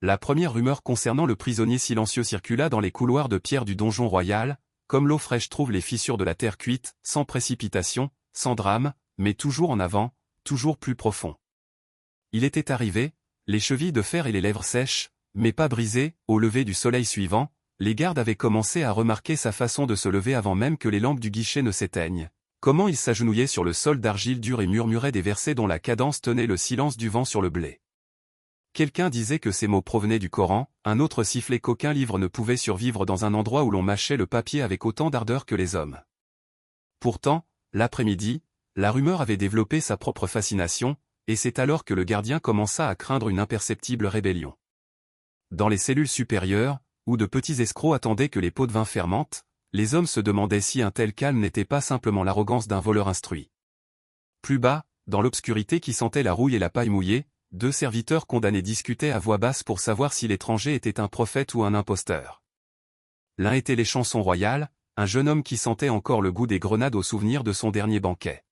la première rumeur concernant le prisonnier silencieux circula dans les couloirs de pierre du donjon royal, comme l'eau fraîche trouve les fissures de la terre cuite, sans précipitation, sans drame, mais toujours en avant, toujours plus profond. Il était arrivé, les chevilles de fer et les lèvres sèches, mais pas brisées, au lever du soleil suivant, les gardes avaient commencé à remarquer sa façon de se lever avant même que les lampes du guichet ne s'éteignent. Comment il s'agenouillait sur le sol d'argile dure et murmurait des versets dont la cadence tenait le silence du vent sur le blé. Quelqu'un disait que ces mots provenaient du Coran, un autre sifflait qu'aucun livre ne pouvait survivre dans un endroit où l'on mâchait le papier avec autant d'ardeur que les hommes. Pourtant, l'après-midi, la rumeur avait développé sa propre fascination, et c'est alors que le gardien commença à craindre une imperceptible rébellion. Dans les cellules supérieures, où de petits escrocs attendaient que les pots de vin fermentent, les hommes se demandaient si un tel calme n'était pas simplement l'arrogance d'un voleur instruit. Plus bas, dans l'obscurité qui sentait la rouille et la paille mouillée, deux serviteurs condamnés discutaient à voix basse pour savoir si l'étranger était un prophète ou un imposteur. L'un était l'échanson royal, un jeune homme qui sentait encore le goût des grenades au souvenir de son dernier banquet.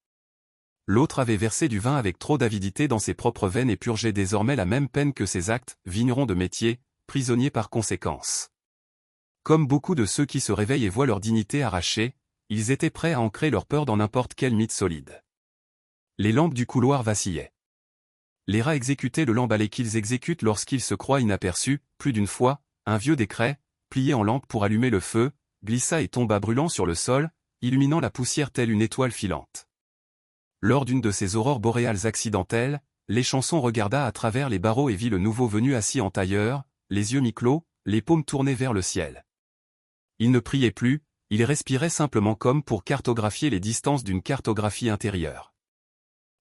L'autre avait versé du vin avec trop d'avidité dans ses propres veines et purgeait désormais la même peine que ses actes, vigneron de métier, prisonnier par conséquence. Comme beaucoup de ceux qui se réveillent et voient leur dignité arrachée, ils étaient prêts à ancrer leur peur dans n'importe quel mythe solide. Les lampes du couloir vacillaient. Les rats exécutaient le lamballet qu'ils exécutent lorsqu'ils se croient inaperçus. Plus d'une fois, un vieux décret, plié en lampe pour allumer le feu, glissa et tomba brûlant sur le sol, illuminant la poussière telle une étoile filante. Lors d'une de ces aurores boréales accidentelles, l'échanson regarda à travers les barreaux et vit le nouveau venu assis en tailleur, les yeux mi-clos, les paumes tournées vers le ciel. Il ne priait plus, il respirait simplement comme pour cartographier les distances d'une cartographie intérieure.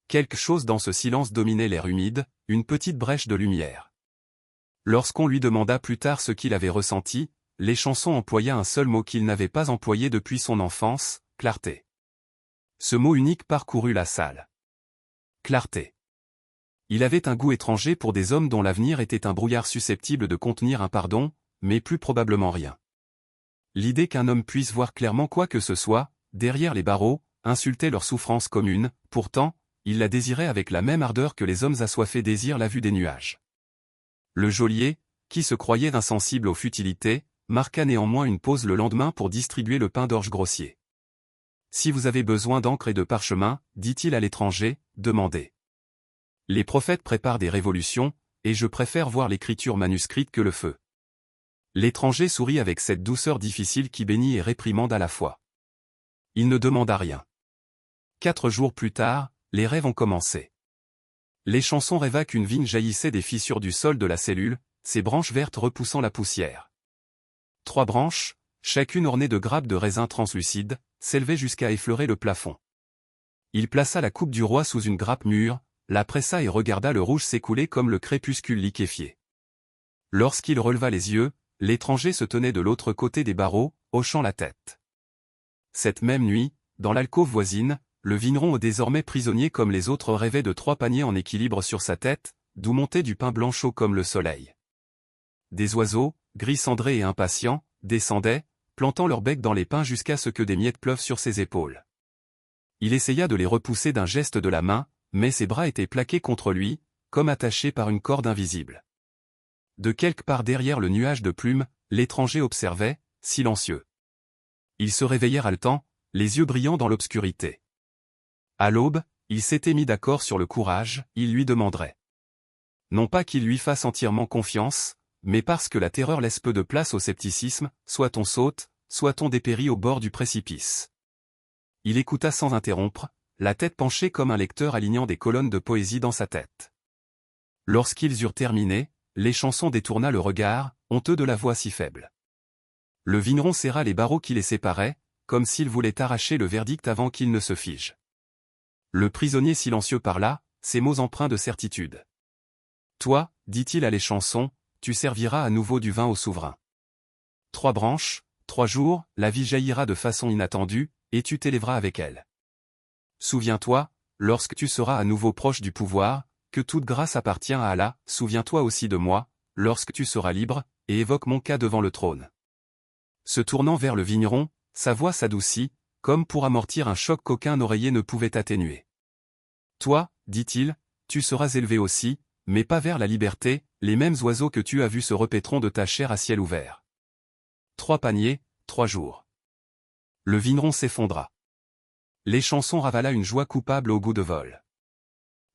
Quelque chose dans ce silence dominait l'air humide, une petite brèche de lumière. Lorsqu'on lui demanda plus tard ce qu'il avait ressenti, l'échanson employa un seul mot qu'il n'avait pas employé depuis son enfance, clarté. Ce mot unique parcourut la salle. Clarté. Il avait un goût étranger pour des hommes dont l'avenir était un brouillard susceptible de contenir un pardon, mais plus probablement rien. L'idée qu'un homme puisse voir clairement quoi que ce soit, derrière les barreaux, insultait leur souffrance commune, pourtant, il la désirait avec la même ardeur que les hommes assoiffés désirent la vue des nuages. Le geôlier, qui se croyait insensible aux futilités, marqua néanmoins une pause le lendemain pour distribuer le pain d'orge grossier. « Si vous avez besoin d'encre et de parchemin, dit-il à l'étranger, demandez. Les prophètes préparent des révolutions, et je préfère voir l'écriture manuscrite que le feu. » L'étranger sourit avec cette douceur difficile qui bénit et réprimande à la fois. Il ne demanda rien. 4 jours plus tard, les rêves ont commencé. L'échanson rêva qu'une vigne jaillissait des fissures du sol de la cellule, ses branches vertes repoussant la poussière. 3 branches, chacune ornée de grappes de raisins translucides, s'élevaient jusqu'à effleurer le plafond. Il plaça la coupe du roi sous une grappe mûre, la pressa et regarda le rouge s'écouler comme le crépuscule liquéfié. Lorsqu'il releva les yeux, l'étranger se tenait de l'autre côté des barreaux, hochant la tête. Cette même nuit, dans l'alcôve voisine, le vigneron désormais prisonnier comme les autres rêvait de 3 paniers en équilibre sur sa tête, d'où montait du pain blanc chaud comme le soleil. Des oiseaux, gris cendrés et impatients, descendaient, plantant leur bec dans les pains jusqu'à ce que des miettes pleuvent sur ses épaules. Il essaya de les repousser d'un geste de la main, mais ses bras étaient plaqués contre lui, comme attachés par une corde invisible. De quelque part derrière le nuage de plumes, l'étranger observait, silencieux. Ils se réveillèrent haletants, les yeux brillants dans l'obscurité. À l'aube, il s'était mis d'accord sur le courage, il lui demanderait. Non pas qu'il lui fasse entièrement confiance, mais parce que la terreur laisse peu de place au scepticisme, soit on saute, soit on dépérit au bord du précipice. Il écouta sans interrompre, la tête penchée comme un lecteur alignant des colonnes de poésie dans sa tête. Lorsqu'ils eurent terminé, l'échanson détourna le regard, honteux de la voix si faible. Le vigneron serra les barreaux qui les séparaient, comme s'il voulait arracher le verdict avant qu'il ne se fige. Le prisonnier silencieux parla, ses mots empreints de certitude. « Toi, dit-il à l'échanson, tu serviras à nouveau du vin au souverain. 3 branches, 3 jours, la vie jaillira de façon inattendue, et tu t'élèveras avec elle. Souviens-toi, lorsque tu seras à nouveau proche du pouvoir, que toute grâce appartient à Allah, souviens-toi aussi de moi, lorsque tu seras libre, et évoque mon cas devant le trône. » Se tournant vers le vigneron, sa voix s'adoucit, comme pour amortir un choc qu'aucun oreiller ne pouvait atténuer. « Toi, dit-il, tu seras élevé aussi, mais pas vers la liberté, les mêmes oiseaux que tu as vus se repaîtront de ta chair à ciel ouvert. 3 paniers, 3 jours. Le vigneron s'effondra. L'échanson ravala une joie coupable au goût de vol.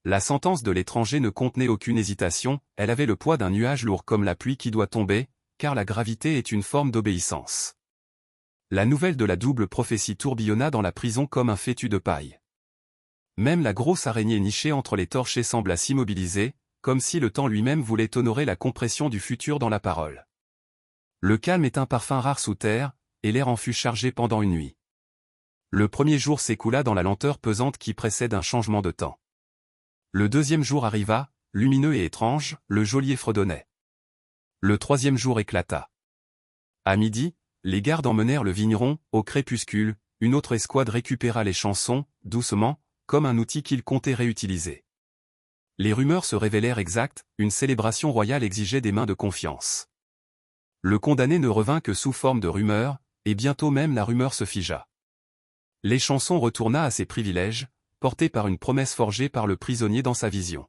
La sentence de l'étranger ne contenait aucune hésitation, elle avait le poids d'un nuage lourd comme la pluie qui doit tomber, car la gravité est une forme d'obéissance. La nouvelle de la double prophétie tourbillonna dans la prison comme un fétu de paille. Même la grosse araignée nichée entre les torchers sembla s'immobiliser, comme si le temps lui-même voulait honorer la compression du futur dans la parole. Le calme est un parfum rare sous terre, et l'air en fut chargé pendant une nuit. Le premier jour s'écoula dans la lenteur pesante qui précède un changement de temps. Le deuxième jour arriva, lumineux et étrange, le geôlier fredonnait. Le troisième jour éclata. À midi, les gardes emmenèrent le vigneron, au crépuscule, une autre escouade récupéra les chansons, doucement, comme un outil qu'ils comptaient réutiliser. Les rumeurs se révélèrent exactes, une célébration royale exigeait des mains de confiance. Le condamné ne revint que sous forme de rumeur, et bientôt même la rumeur se figea. L'échanson retourna à ses privilèges, porté par une promesse forgée par le prisonnier dans sa vision.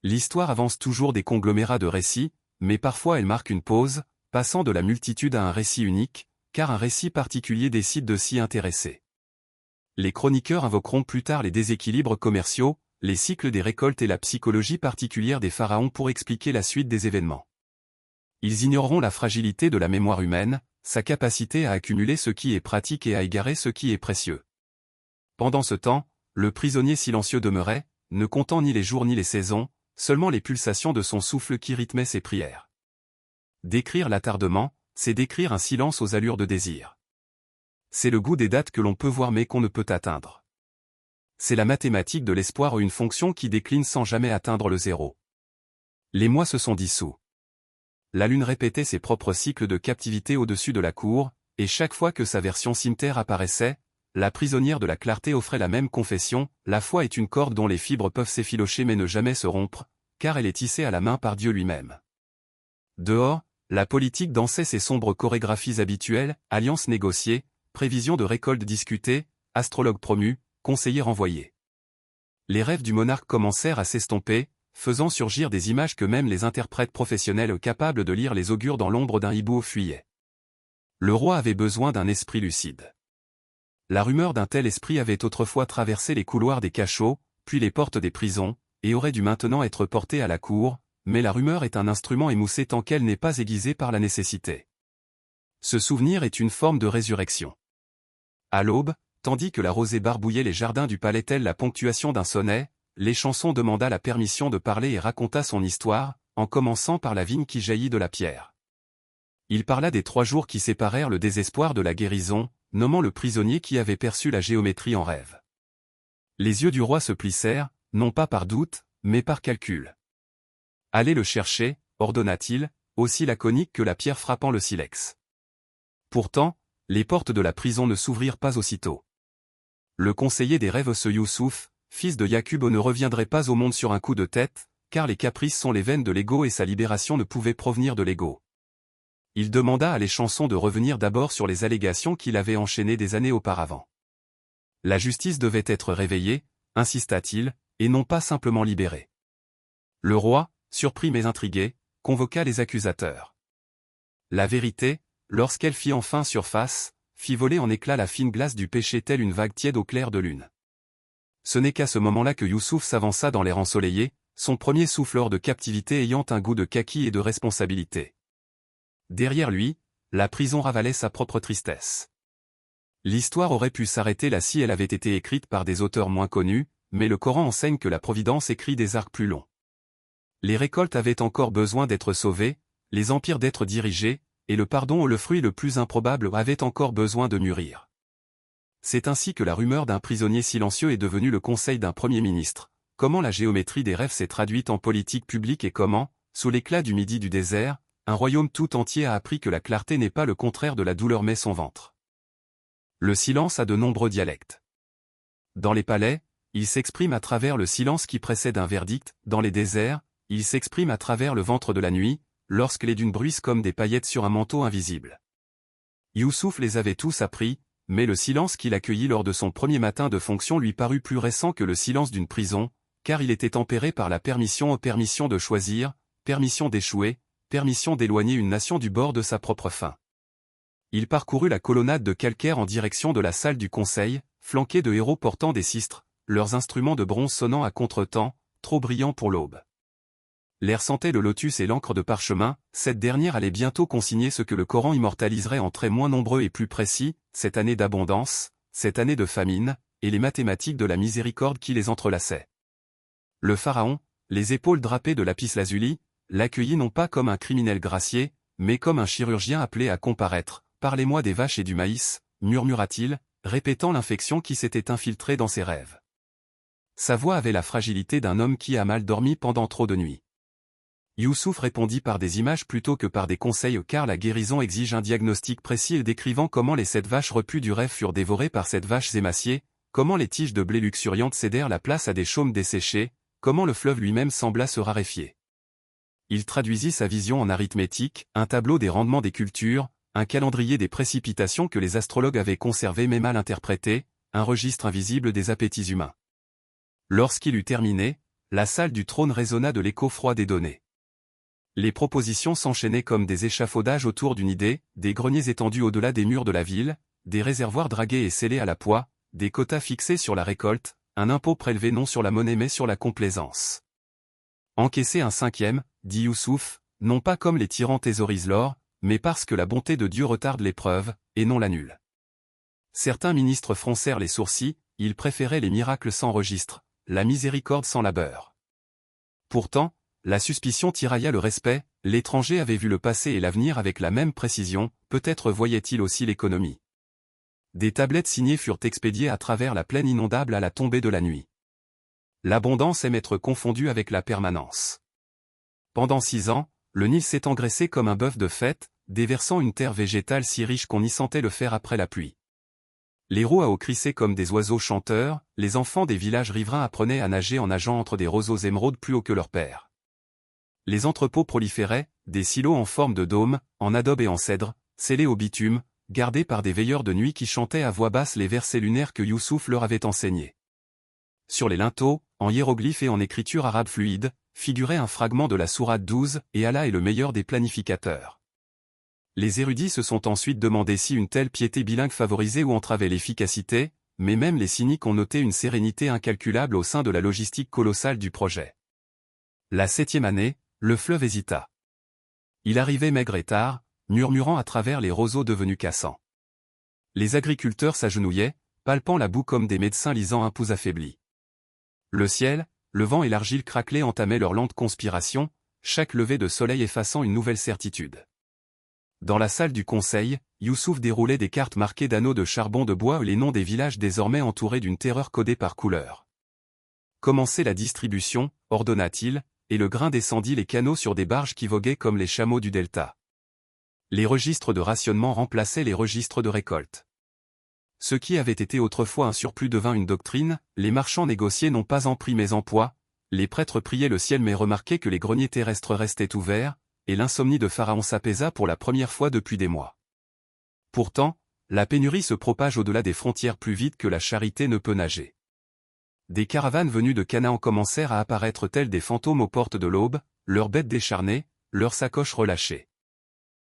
L'histoire avance toujours des conglomérats de récits, mais parfois elle marque une pause, passant de la multitude à un récit unique, car un récit particulier décide de s'y intéresser. Les chroniqueurs invoqueront plus tard les déséquilibres commerciaux, les cycles des récoltes et la psychologie particulière des pharaons pour expliquer la suite des événements. Ils ignoreront la fragilité de la mémoire humaine, sa capacité à accumuler ce qui est pratique et à égarer ce qui est précieux. Pendant ce temps, le prisonnier silencieux demeurait, ne comptant ni les jours ni les saisons, seulement les pulsations de son souffle qui rythmaient ses prières. Décrire l'attardement, c'est décrire un silence aux allures de désir. C'est le goût des dates que l'on peut voir mais qu'on ne peut atteindre. C'est la mathématique de l'espoir ou une fonction qui décline sans jamais atteindre le zéro. Les mois se sont dissous. La lune répétait ses propres cycles de captivité au-dessus de la cour, et chaque fois que sa version cimeterre apparaissait, la prisonnière de la clarté offrait la même confession, la foi est une corde dont les fibres peuvent s'effilocher mais ne jamais se rompre, car elle est tissée à la main par Dieu lui-même. Dehors, la politique dansait ses sombres chorégraphies habituelles, alliances négociées, prévisions de récoltes discutées, astrologues promus, conseillers renvoyés. Les rêves du monarque commencèrent à s'estomper, faisant surgir des images que même les interprètes professionnels capables de lire les augures dans l'ombre d'un hibou fuyaient. Le roi avait besoin d'un esprit lucide. La rumeur d'un tel esprit avait autrefois traversé les couloirs des cachots, puis les portes des prisons, et aurait dû maintenant être portée à la cour, mais la rumeur est un instrument émoussé tant qu'elle n'est pas aiguisée par la nécessité. Ce souvenir est une forme de résurrection. À l'aube, tandis que la rosée barbouillait les jardins du palais telle la ponctuation d'un sonnet, l'échanson demanda la permission de parler et raconta son histoire, en commençant par la vigne qui jaillit de la pierre. Il parla des 3 jours qui séparèrent le désespoir de la guérison, nommant le prisonnier qui avait perçu la géométrie en rêve. Les yeux du roi se plissèrent, non pas par doute, mais par calcul. « Allez le chercher », ordonna-t-il, aussi laconique que la pierre frappant le silex. Pourtant, les portes de la prison ne s'ouvrirent pas aussitôt. Le conseiller des rêves ce Youssouf, fils de Yaqub ne reviendrait pas au monde sur un coup de tête, car les caprices sont les veines de l'ego et sa libération ne pouvait provenir de l'ego. Il demanda à l'échanson de revenir d'abord sur les allégations qu'il avait enchaînées des années auparavant. La justice devait être réveillée, insista-t-il, et non pas simplement libérée. Le roi, surpris mais intrigué, convoqua les accusateurs. La vérité, lorsqu'elle fit enfin surface, fit voler en éclats la fine glace du péché telle une vague tiède au clair de lune. Ce n'est qu'à ce moment-là que Youssouf s'avança dans l'air ensoleillé, son premier souffle hors de captivité ayant un goût de kaki et de responsabilité. Derrière lui, la prison ravalait sa propre tristesse. L'histoire aurait pu s'arrêter là si elle avait été écrite par des auteurs moins connus, mais le Coran enseigne que la Providence écrit des arcs plus longs. Les récoltes avaient encore besoin d'être sauvées, les empires d'être dirigés, et le pardon ou le fruit le plus improbable avait encore besoin de mûrir. C'est ainsi que la rumeur d'un prisonnier silencieux est devenue le conseil d'un premier ministre, comment la géométrie des rêves s'est traduite en politique publique et comment, sous l'éclat du midi du désert, un royaume tout entier a appris que la clarté n'est pas le contraire de la douleur mais son ventre. Le silence a de nombreux dialectes. Dans les palais, il s'exprime à travers le silence qui précède un verdict, dans les déserts, il s'exprime à travers le ventre de la nuit, lorsque les dunes bruissent comme des paillettes sur un manteau invisible. Youssouf les avait tous appris, mais le silence qu'il accueillit lors de son premier matin de fonction lui parut plus récent que le silence d'une prison, car il était tempéré par la permission de choisir, permission d'échouer, permission d'éloigner une nation du bord de sa propre fin. Il parcourut la colonnade de calcaire en direction de la salle du conseil, flanqué de héros portant des sistres, leurs instruments de bronze sonnant à contre-temps, trop brillants pour l'aube. L'air sentait le lotus et l'encre de parchemin, cette dernière allait bientôt consigner ce que le Coran immortaliserait en traits moins nombreux et plus précis, cette année d'abondance, cette année de famine, et les mathématiques de la miséricorde qui les entrelaçaient. Le pharaon, les épaules drapées de lapis-lazuli, l'accueillit non pas comme un criminel gracié, mais comme un chirurgien appelé à comparaître. « Parlez-moi des vaches et du maïs », murmura-t-il, répétant l'infection qui s'était infiltrée dans ses rêves. Sa voix avait la fragilité d'un homme qui a mal dormi pendant trop de nuits. Youssouf répondit par des images plutôt que par des conseils car la guérison exige un diagnostic précis et décrivant comment les 7 vaches repues du rêve furent dévorées par 7 vaches émaciées, comment les tiges de blé luxuriantes cédèrent la place à des chaumes desséchés, comment le fleuve lui-même sembla se raréfier. Il traduisit sa vision en arithmétique, un tableau des rendements des cultures, un calendrier des précipitations que les astrologues avaient conservé mais mal interprété, un registre invisible des appétits humains. Lorsqu'il eut terminé, la salle du trône résonna de l'écho froid des données. Les propositions s'enchaînaient comme des échafaudages autour d'une idée, des greniers étendus au-delà des murs de la ville, des réservoirs dragués et scellés à la poix, des quotas fixés sur la récolte, un impôt prélevé non sur la monnaie mais sur la complaisance. Encaisser un 5e, dit Youssouf, non pas comme les tyrans thésaurisent l'or, mais parce que la bonté de Dieu retarde l'épreuve, et non l'annule. Certains ministres froncèrent les sourcils, ils préféraient les miracles sans registre, la miséricorde sans labeur. Pourtant, la suspicion tirailla le respect, l'étranger avait vu le passé et l'avenir avec la même précision, peut-être voyait-il aussi l'économie. Des tablettes signées furent expédiées à travers la plaine inondable à la tombée de la nuit. L'abondance aime être confondue avec la permanence. Pendant 6 ans, le Nil s'est engraissé comme un bœuf de fête, déversant une terre végétale si riche qu'on y sentait le fer après la pluie. Les rouaos crissaient comme des oiseaux chanteurs, les enfants des villages riverains apprenaient à nager en nageant entre des roseaux émeraudes plus hauts que leur père. Les entrepôts proliféraient, des silos en forme de dôme, en adobe et en cèdre, scellés au bitume, gardés par des veilleurs de nuit qui chantaient à voix basse les versets lunaires que Youssouf leur avait enseignés. Sur les linteaux, en hiéroglyphes et en écriture arabe fluide, figurait un fragment de la sourate 12, et Allah est le meilleur des planificateurs. Les érudits se sont ensuite demandé si une telle piété bilingue favorisait ou entravait l'efficacité, mais même les cyniques ont noté une sérénité incalculable au sein de la logistique colossale du projet. La 7e année, le fleuve hésita. Il arrivait maigre et tard, murmurant à travers les roseaux devenus cassants. Les agriculteurs s'agenouillaient, palpant la boue comme des médecins lisant un pouls affaibli. Le ciel, le vent et l'argile craquelés entamaient leur lente conspiration, chaque lever de soleil effaçant une nouvelle certitude. Dans la salle du conseil, Youssouf déroulait des cartes marquées d'anneaux de charbon de bois et les noms des villages désormais entourés d'une terreur codée par couleur. Commencez la distribution, ordonna-t-il, et le grain descendit les canaux sur des barges qui voguaient comme les chameaux du delta. Les registres de rationnement remplaçaient les registres de récolte. Ce qui avait été autrefois un surplus devint une doctrine, les marchands négociaient non pas en prix mais en poids, les prêtres priaient le ciel mais remarquaient que les greniers terrestres restaient ouverts, et l'insomnie de Pharaon s'apaisa pour la première fois depuis des mois. Pourtant, la pénurie se propage au-delà des frontières plus vite que la charité ne peut nager. Des caravanes venues de Canaan commencèrent à apparaître telles des fantômes aux portes de l'aube, leurs bêtes décharnées, leurs sacoches relâchées.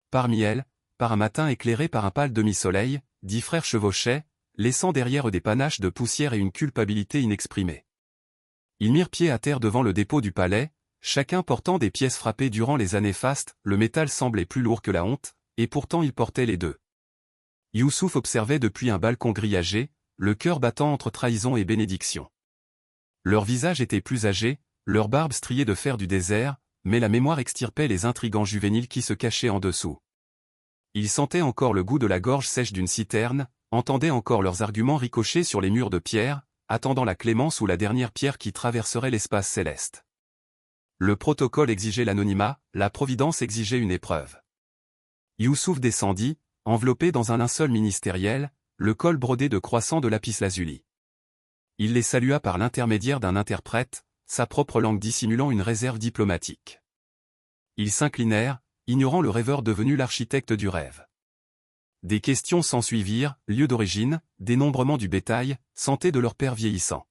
Parmi elles, par un matin éclairé par un pâle demi-soleil, 10 frères chevauchaient, laissant derrière eux des panaches de poussière et une culpabilité inexprimée. Ils mirent pied à terre devant le dépôt du palais, chacun portant des pièces frappées durant les années fastes, le métal semblait plus lourd que la honte, et pourtant ils portaient les deux. Youssouf observait depuis un balcon grillagé, le cœur battant entre trahison et bénédiction. Leurs visages étaient plus âgés, leurs barbes striées de fer du désert, mais la mémoire extirpait les intrigants juvéniles qui se cachaient en dessous. Ils sentaient encore le goût de la gorge sèche d'une citerne, entendaient encore leurs arguments ricocher sur les murs de pierre, attendant la clémence ou la dernière pierre qui traverserait l'espace céleste. Le protocole exigeait l'anonymat, la providence exigeait une épreuve. Youssouf descendit, enveloppé dans un linceul ministériel, le col brodé de croissants de lapis-lazuli. Il les salua par l'intermédiaire d'un interprète, sa propre langue dissimulant une réserve diplomatique. Ils s'inclinèrent, ignorant le rêveur devenu l'architecte du rêve. Des questions s'ensuivirent, lieu d'origine, dénombrement du bétail, santé de leur père vieillissant.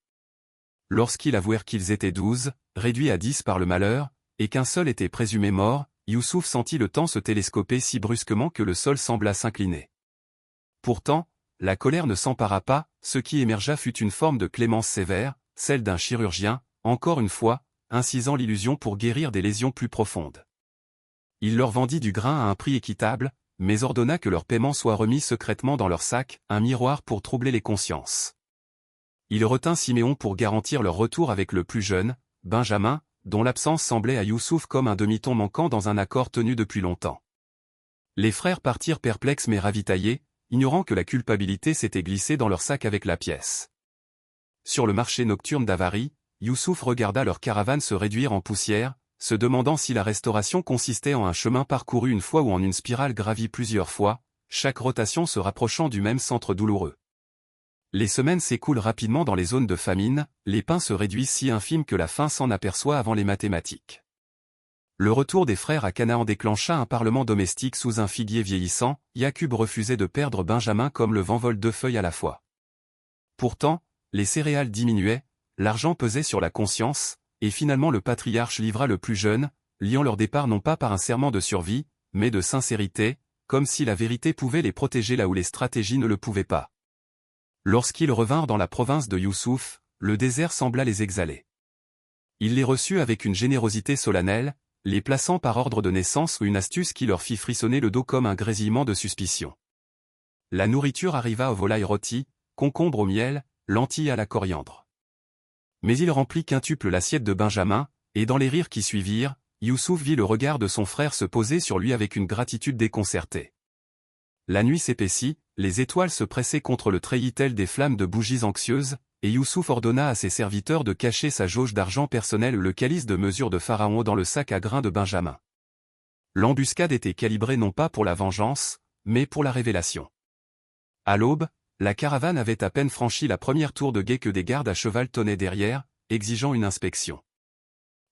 lorsqu'ils avouèrent qu'ils étaient 12, réduits à 10 par le malheur, et qu'un seul était présumé mort, Youssouf sentit le temps se télescoper si brusquement que le sol sembla s'incliner. Pourtant, la colère ne s'empara pas, ce qui émergea fut une forme de clémence sévère, celle d'un chirurgien, encore une fois, incisant l'illusion pour guérir des lésions plus profondes. Il leur vendit du grain à un prix équitable, mais ordonna que leur paiement soit remis secrètement dans leur sac, un miroir pour troubler les consciences. Il retint Siméon pour garantir leur retour avec le plus jeune, Benjamin, dont l'absence semblait à Youssouf comme un demi-ton manquant dans un accord tenu depuis longtemps. Les frères partirent perplexes mais ravitaillés, ignorant que la culpabilité s'était glissée dans leur sac avec la pièce. Sur le marché nocturne d'Avarie, Youssouf regarda leur caravane se réduire en poussière, se demandant si la restauration consistait en un chemin parcouru une fois ou en une spirale gravie plusieurs fois, chaque rotation se rapprochant du même centre douloureux. Les semaines s'écoulent rapidement dans les zones de famine, les pains se réduisent si infimes que la faim s'en aperçoit avant les mathématiques. Le retour des frères à Canaan déclencha un parlement domestique sous un figuier vieillissant, Jacob refusait de perdre Benjamin comme le vent vole 2 feuilles à la fois. Pourtant, les céréales diminuaient, l'argent pesait sur la conscience, et finalement le patriarche livra le plus jeune, liant leur départ non pas par un serment de survie, mais de sincérité, comme si la vérité pouvait les protéger là où les stratégies ne le pouvaient pas. Lorsqu'ils revinrent dans la province de Youssouf, le désert sembla les exhaler. Il les reçut avec une générosité solennelle, les plaçant par ordre de naissance ou une astuce qui leur fit frissonner le dos comme un grésillement de suspicion. La nourriture arriva aux volailles rôties, concombres au miel, lentilles à la coriandre. Mais il remplit quintuple l'assiette de Benjamin, et dans les rires qui suivirent, Youssouf vit le regard de son frère se poser sur lui avec une gratitude déconcertée. La nuit s'épaissit, les étoiles se pressaient contre le treillis telles des flammes de bougies anxieuses, et Youssouf ordonna à ses serviteurs de cacher sa jauge d'argent personnel le calice de mesure de Pharaon dans le sac à grains de Benjamin. L'embuscade était calibrée non pas pour la vengeance, mais pour la révélation. À l'aube, la caravane avait à peine franchi la première tour de guet que des gardes à cheval tonnaient derrière, exigeant une inspection.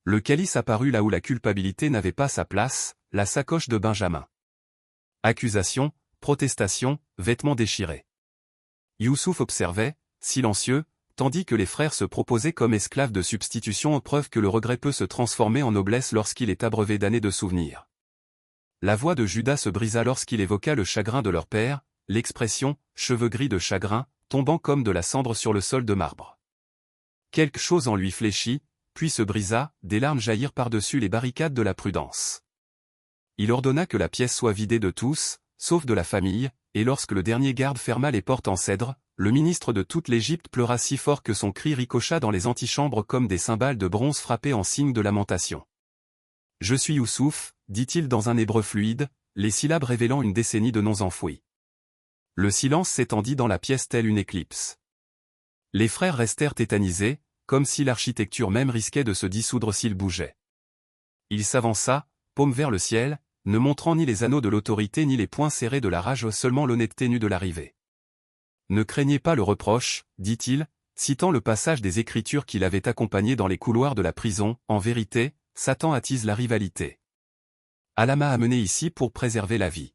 Le calice apparut là où la culpabilité n'avait pas sa place, la sacoche de Benjamin. Accusation, protestation, vêtements déchirés. Youssouf observait, silencieux, tandis que les frères se proposaient comme esclaves de substitution, preuve que le regret peut se transformer en noblesse lorsqu'il est abreuvé d'années de souvenirs. La voix de Judas se brisa lorsqu'il évoqua le chagrin de leur père, l'expression « cheveux gris de chagrin » tombant comme de la cendre sur le sol de marbre. Quelque chose en lui fléchit, puis se brisa, des larmes jaillirent par-dessus les barricades de la prudence. Il ordonna que la pièce soit vidée de tous, sauf de la famille, et lorsque le dernier garde ferma les portes en cèdre, le ministre de toute l'Égypte pleura si fort que son cri ricocha dans les antichambres comme des cymbales de bronze frappées en signe de lamentation. « Je suis Youssouf », dit-il dans un hébreu fluide, les syllabes révélant une décennie de noms enfouis. Le silence s'étendit dans la pièce telle une éclipse. Les frères restèrent tétanisés, comme si l'architecture même risquait de se dissoudre s'il bougeait. Il s'avança, paume vers le ciel, ne montrant ni les anneaux de l'autorité ni les poings serrés de la rage, seulement l'honnêteté nue de l'arrivée. « Ne craignez pas le reproche, dit-il, citant le passage des Écritures qui l'avaient accompagné dans les couloirs de la prison, en vérité, Satan attise la rivalité. Allah m'a amené ici pour préserver la vie. »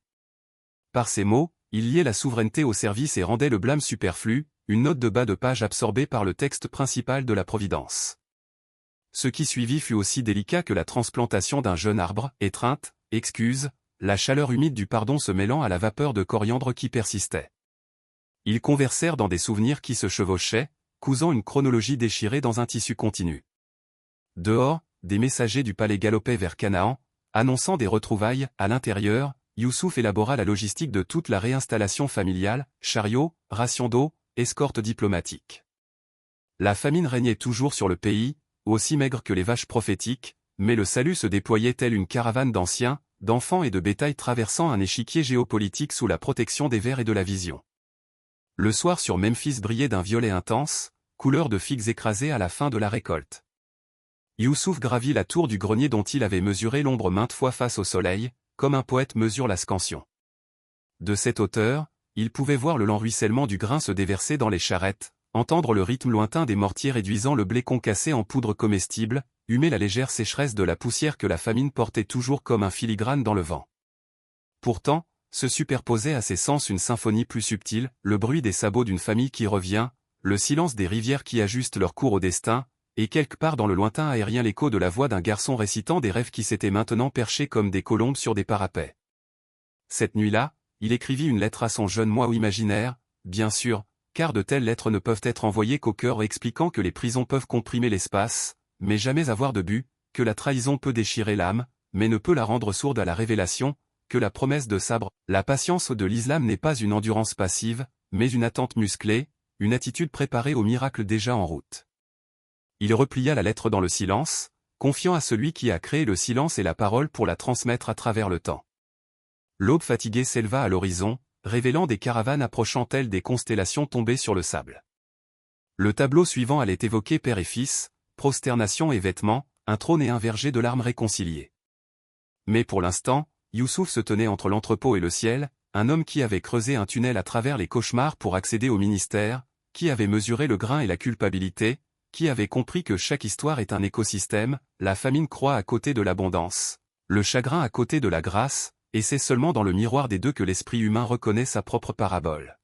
Par ces mots, il liait la souveraineté au service et rendait le blâme superflu, une note de bas de page absorbée par le texte principal de la Providence. Ce qui suivit fut aussi délicat que la transplantation d'un jeune arbre, étreinte, excuse, la chaleur humide du pardon se mêlant à la vapeur de coriandre qui persistait. Ils conversèrent dans des souvenirs qui se chevauchaient, cousant une chronologie déchirée dans un tissu continu. Dehors, des messagers du palais galopaient vers Canaan, annonçant des retrouvailles. À l'intérieur, Youssouf élabora la logistique de toute la réinstallation familiale, chariots, rations d'eau, escorte diplomatique. La famine régnait toujours sur le pays, aussi maigre que les vaches prophétiques, mais le salut se déployait tel une caravane d'anciens, d'enfants et de bétail traversant un échiquier géopolitique sous la protection des vers et de la vision. Le soir sur Memphis brillait d'un violet intense, couleur de figues écrasées à la fin de la récolte. Youssouf gravit la tour du grenier dont il avait mesuré l'ombre maintes fois face au soleil, comme un poète mesure la scansion. De cette hauteur, il pouvait voir le lent ruissellement du grain se déverser dans les charrettes, entendre le rythme lointain des mortiers réduisant le blé concassé en poudre comestible, humer la légère sécheresse de la poussière que la famine portait toujours comme un filigrane dans le vent. Pourtant, se superposait à ses sens une symphonie plus subtile, le bruit des sabots d'une famille qui revient, le silence des rivières qui ajustent leur cours au destin, et quelque part dans le lointain aérien l'écho de la voix d'un garçon récitant des rêves qui s'étaient maintenant perchés comme des colombes sur des parapets. Cette nuit-là, il écrivit une lettre à son jeune moi imaginaire, bien sûr, car de telles lettres ne peuvent être envoyées qu'au cœur expliquant que les prisons peuvent comprimer l'espace, mais jamais avoir de but, que la trahison peut déchirer l'âme, mais ne peut la rendre sourde à la révélation, que la promesse de sabre, la patience de l'islam n'est pas une endurance passive, mais une attente musclée, une attitude préparée au miracle déjà en route. Il replia la lettre dans le silence, confiant à celui qui a créé le silence et la parole pour la transmettre à travers le temps. L'aube fatiguée s'éleva à l'horizon, révélant des caravanes approchant telles des constellations tombées sur le sable. Le tableau suivant allait évoquer père et fils, prosternation et vêtements, un trône et un verger de larmes réconciliés. Mais pour l'instant, Youssouf se tenait entre l'entrepôt et le ciel, un homme qui avait creusé un tunnel à travers les cauchemars pour accéder au ministère, qui avait mesuré le grain et la culpabilité, qui avait compris que chaque histoire est un écosystème, la famine croît à côté de l'abondance, le chagrin à côté de la grâce, et c'est seulement dans le miroir des deux que l'esprit humain reconnaît sa propre parabole.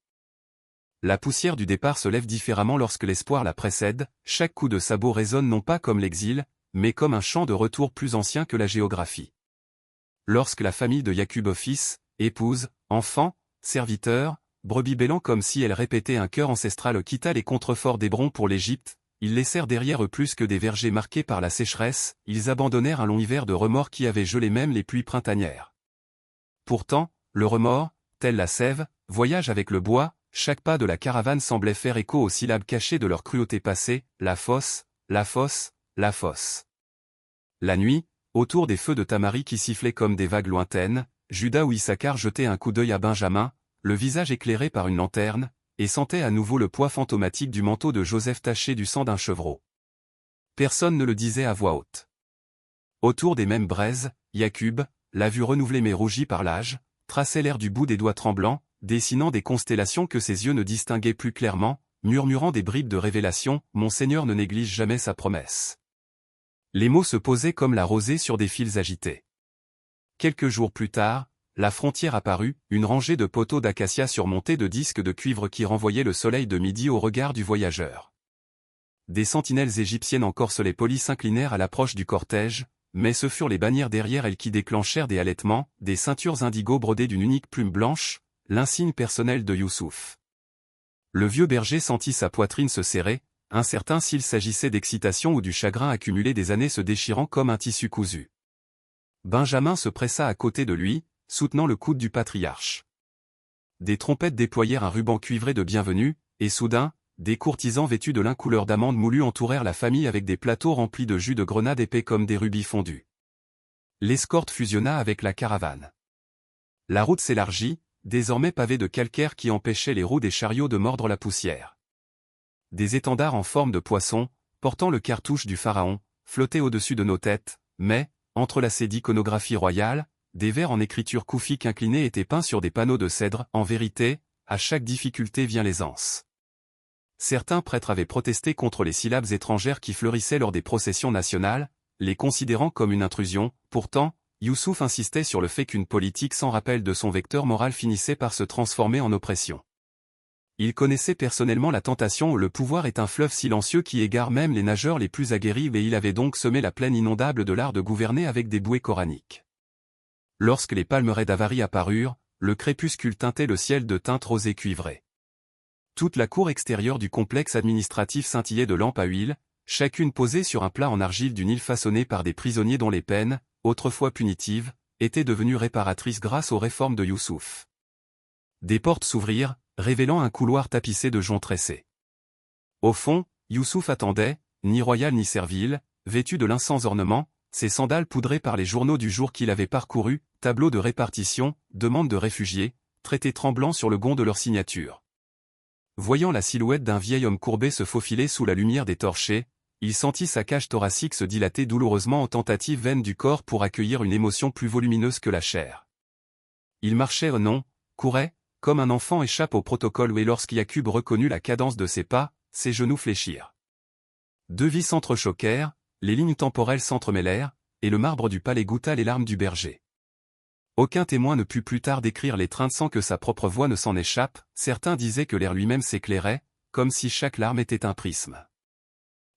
La poussière du départ se lève différemment lorsque l'espoir la précède, chaque coup de sabot résonne non pas comme l'exil, mais comme un chant de retour plus ancien que la géographie. Lorsque la famille de Yacub fils, épouse, enfants, serviteurs, brebis bêlant comme si elle répétait un chœur ancestral quitta les contreforts d'Hébron pour l'Égypte, ils laissèrent derrière eux plus que des vergers marqués par la sécheresse, ils abandonnèrent un long hiver de remords qui avait gelé même les pluies printanières. Pourtant, le remords, tel la sève, voyage avec le bois, chaque pas de la caravane semblait faire écho aux syllabes cachées de leur cruauté passée, la fosse, la fosse, la fosse. La nuit, autour des feux de Tamari qui sifflaient comme des vagues lointaines, Judas ou Issachar jetaient un coup d'œil à Benjamin, le visage éclairé par une lanterne, et sentait à nouveau le poids fantomatique du manteau de Joseph taché du sang d'un chevreau. Personne ne le disait à voix haute. Autour des mêmes braises, Yacub, la vue renouvelée mais rougie par l'âge, traçait l'air du bout des doigts tremblants, dessinant des constellations que ses yeux ne distinguaient plus clairement, murmurant des bribes de révélation, « Mon Seigneur ne néglige jamais sa promesse ». Les mots se posaient comme la rosée sur des fils agités. Quelques jours plus tard, la frontière apparut, une rangée de poteaux d'acacia surmontés de disques de cuivre qui renvoyaient le soleil de midi au regard du voyageur. Des sentinelles égyptiennes en corselet poli s'inclinèrent à l'approche du cortège, mais ce furent les bannières derrière elles qui déclenchèrent des halètements, des ceintures indigo brodées d'une unique plume blanche, l'insigne personnel de Youssouf. Le vieux berger sentit sa poitrine se serrer, incertain s'il s'agissait d'excitation ou du chagrin accumulé des années se déchirant comme un tissu cousu. Benjamin se pressa à côté de lui, soutenant le coude du patriarche. Des trompettes déployèrent un ruban cuivré de bienvenue, et soudain, des courtisans vêtus de lin couleur d'amande moulue entourèrent la famille avec des plateaux remplis de jus de grenade épais comme des rubis fondus. L'escorte fusionna avec la caravane. La route s'élargit, désormais pavée de calcaire qui empêchait les roues des chariots de mordre la poussière. Des étendards en forme de poisson, portant le cartouche du pharaon, flottaient au-dessus de nos têtes, mais, entrelacés d'iconographie royale, des vers en écriture koufique inclinés étaient peints sur des panneaux de cèdre. En vérité, à chaque difficulté vient l'aisance. Certains prêtres avaient protesté contre les syllabes étrangères qui fleurissaient lors des processions nationales, les considérant comme une intrusion. Pourtant, Youssouf insistait sur le fait qu'une politique sans rappel de son vecteur moral finissait par se transformer en oppression. Il connaissait personnellement la tentation où le pouvoir est un fleuve silencieux qui égare même les nageurs les plus aguerris et il avait donc semé la plaine inondable de l'art de gouverner avec des bouées coraniques. Lorsque les palmeraies d'Avarie apparurent, le crépuscule teintait le ciel de teintes rosées cuivrées. Toute la cour extérieure du complexe administratif scintillait de lampes à huile, chacune posée sur un plat en argile d'une île façonnée par des prisonniers dont les peines, autrefois punitives, étaient devenues réparatrices grâce aux réformes de Youssouf. Des portes s'ouvrirent, révélant un couloir tapissé de joncs tressés. Au fond, Youssouf attendait, ni royal ni servile, vêtu de lin sans ornement, ses sandales poudrées par les journaux du jour qu'il avait parcourus, tableaux de répartition, demandes de réfugiés, traités tremblants sur le gond de leur signature. Voyant la silhouette d'un vieil homme courbé se faufiler sous la lumière des torchers, il sentit sa cage thoracique se dilater douloureusement en tentatives vaines du corps pour accueillir une émotion plus volumineuse que la chair. Il marchait non, courait, comme un enfant échappe au protocole et lorsqu'Yacub reconnut la cadence de ses pas, ses genoux fléchirent. Deux vies s'entrechoquèrent, les lignes temporelles s'entremêlèrent, et le marbre du palais goûta les larmes du berger. Aucun témoin ne put plus tard décrire l'étreinte sans que sa propre voix ne s'en échappe, certains disaient que l'air lui-même s'éclairait, comme si chaque larme était un prisme.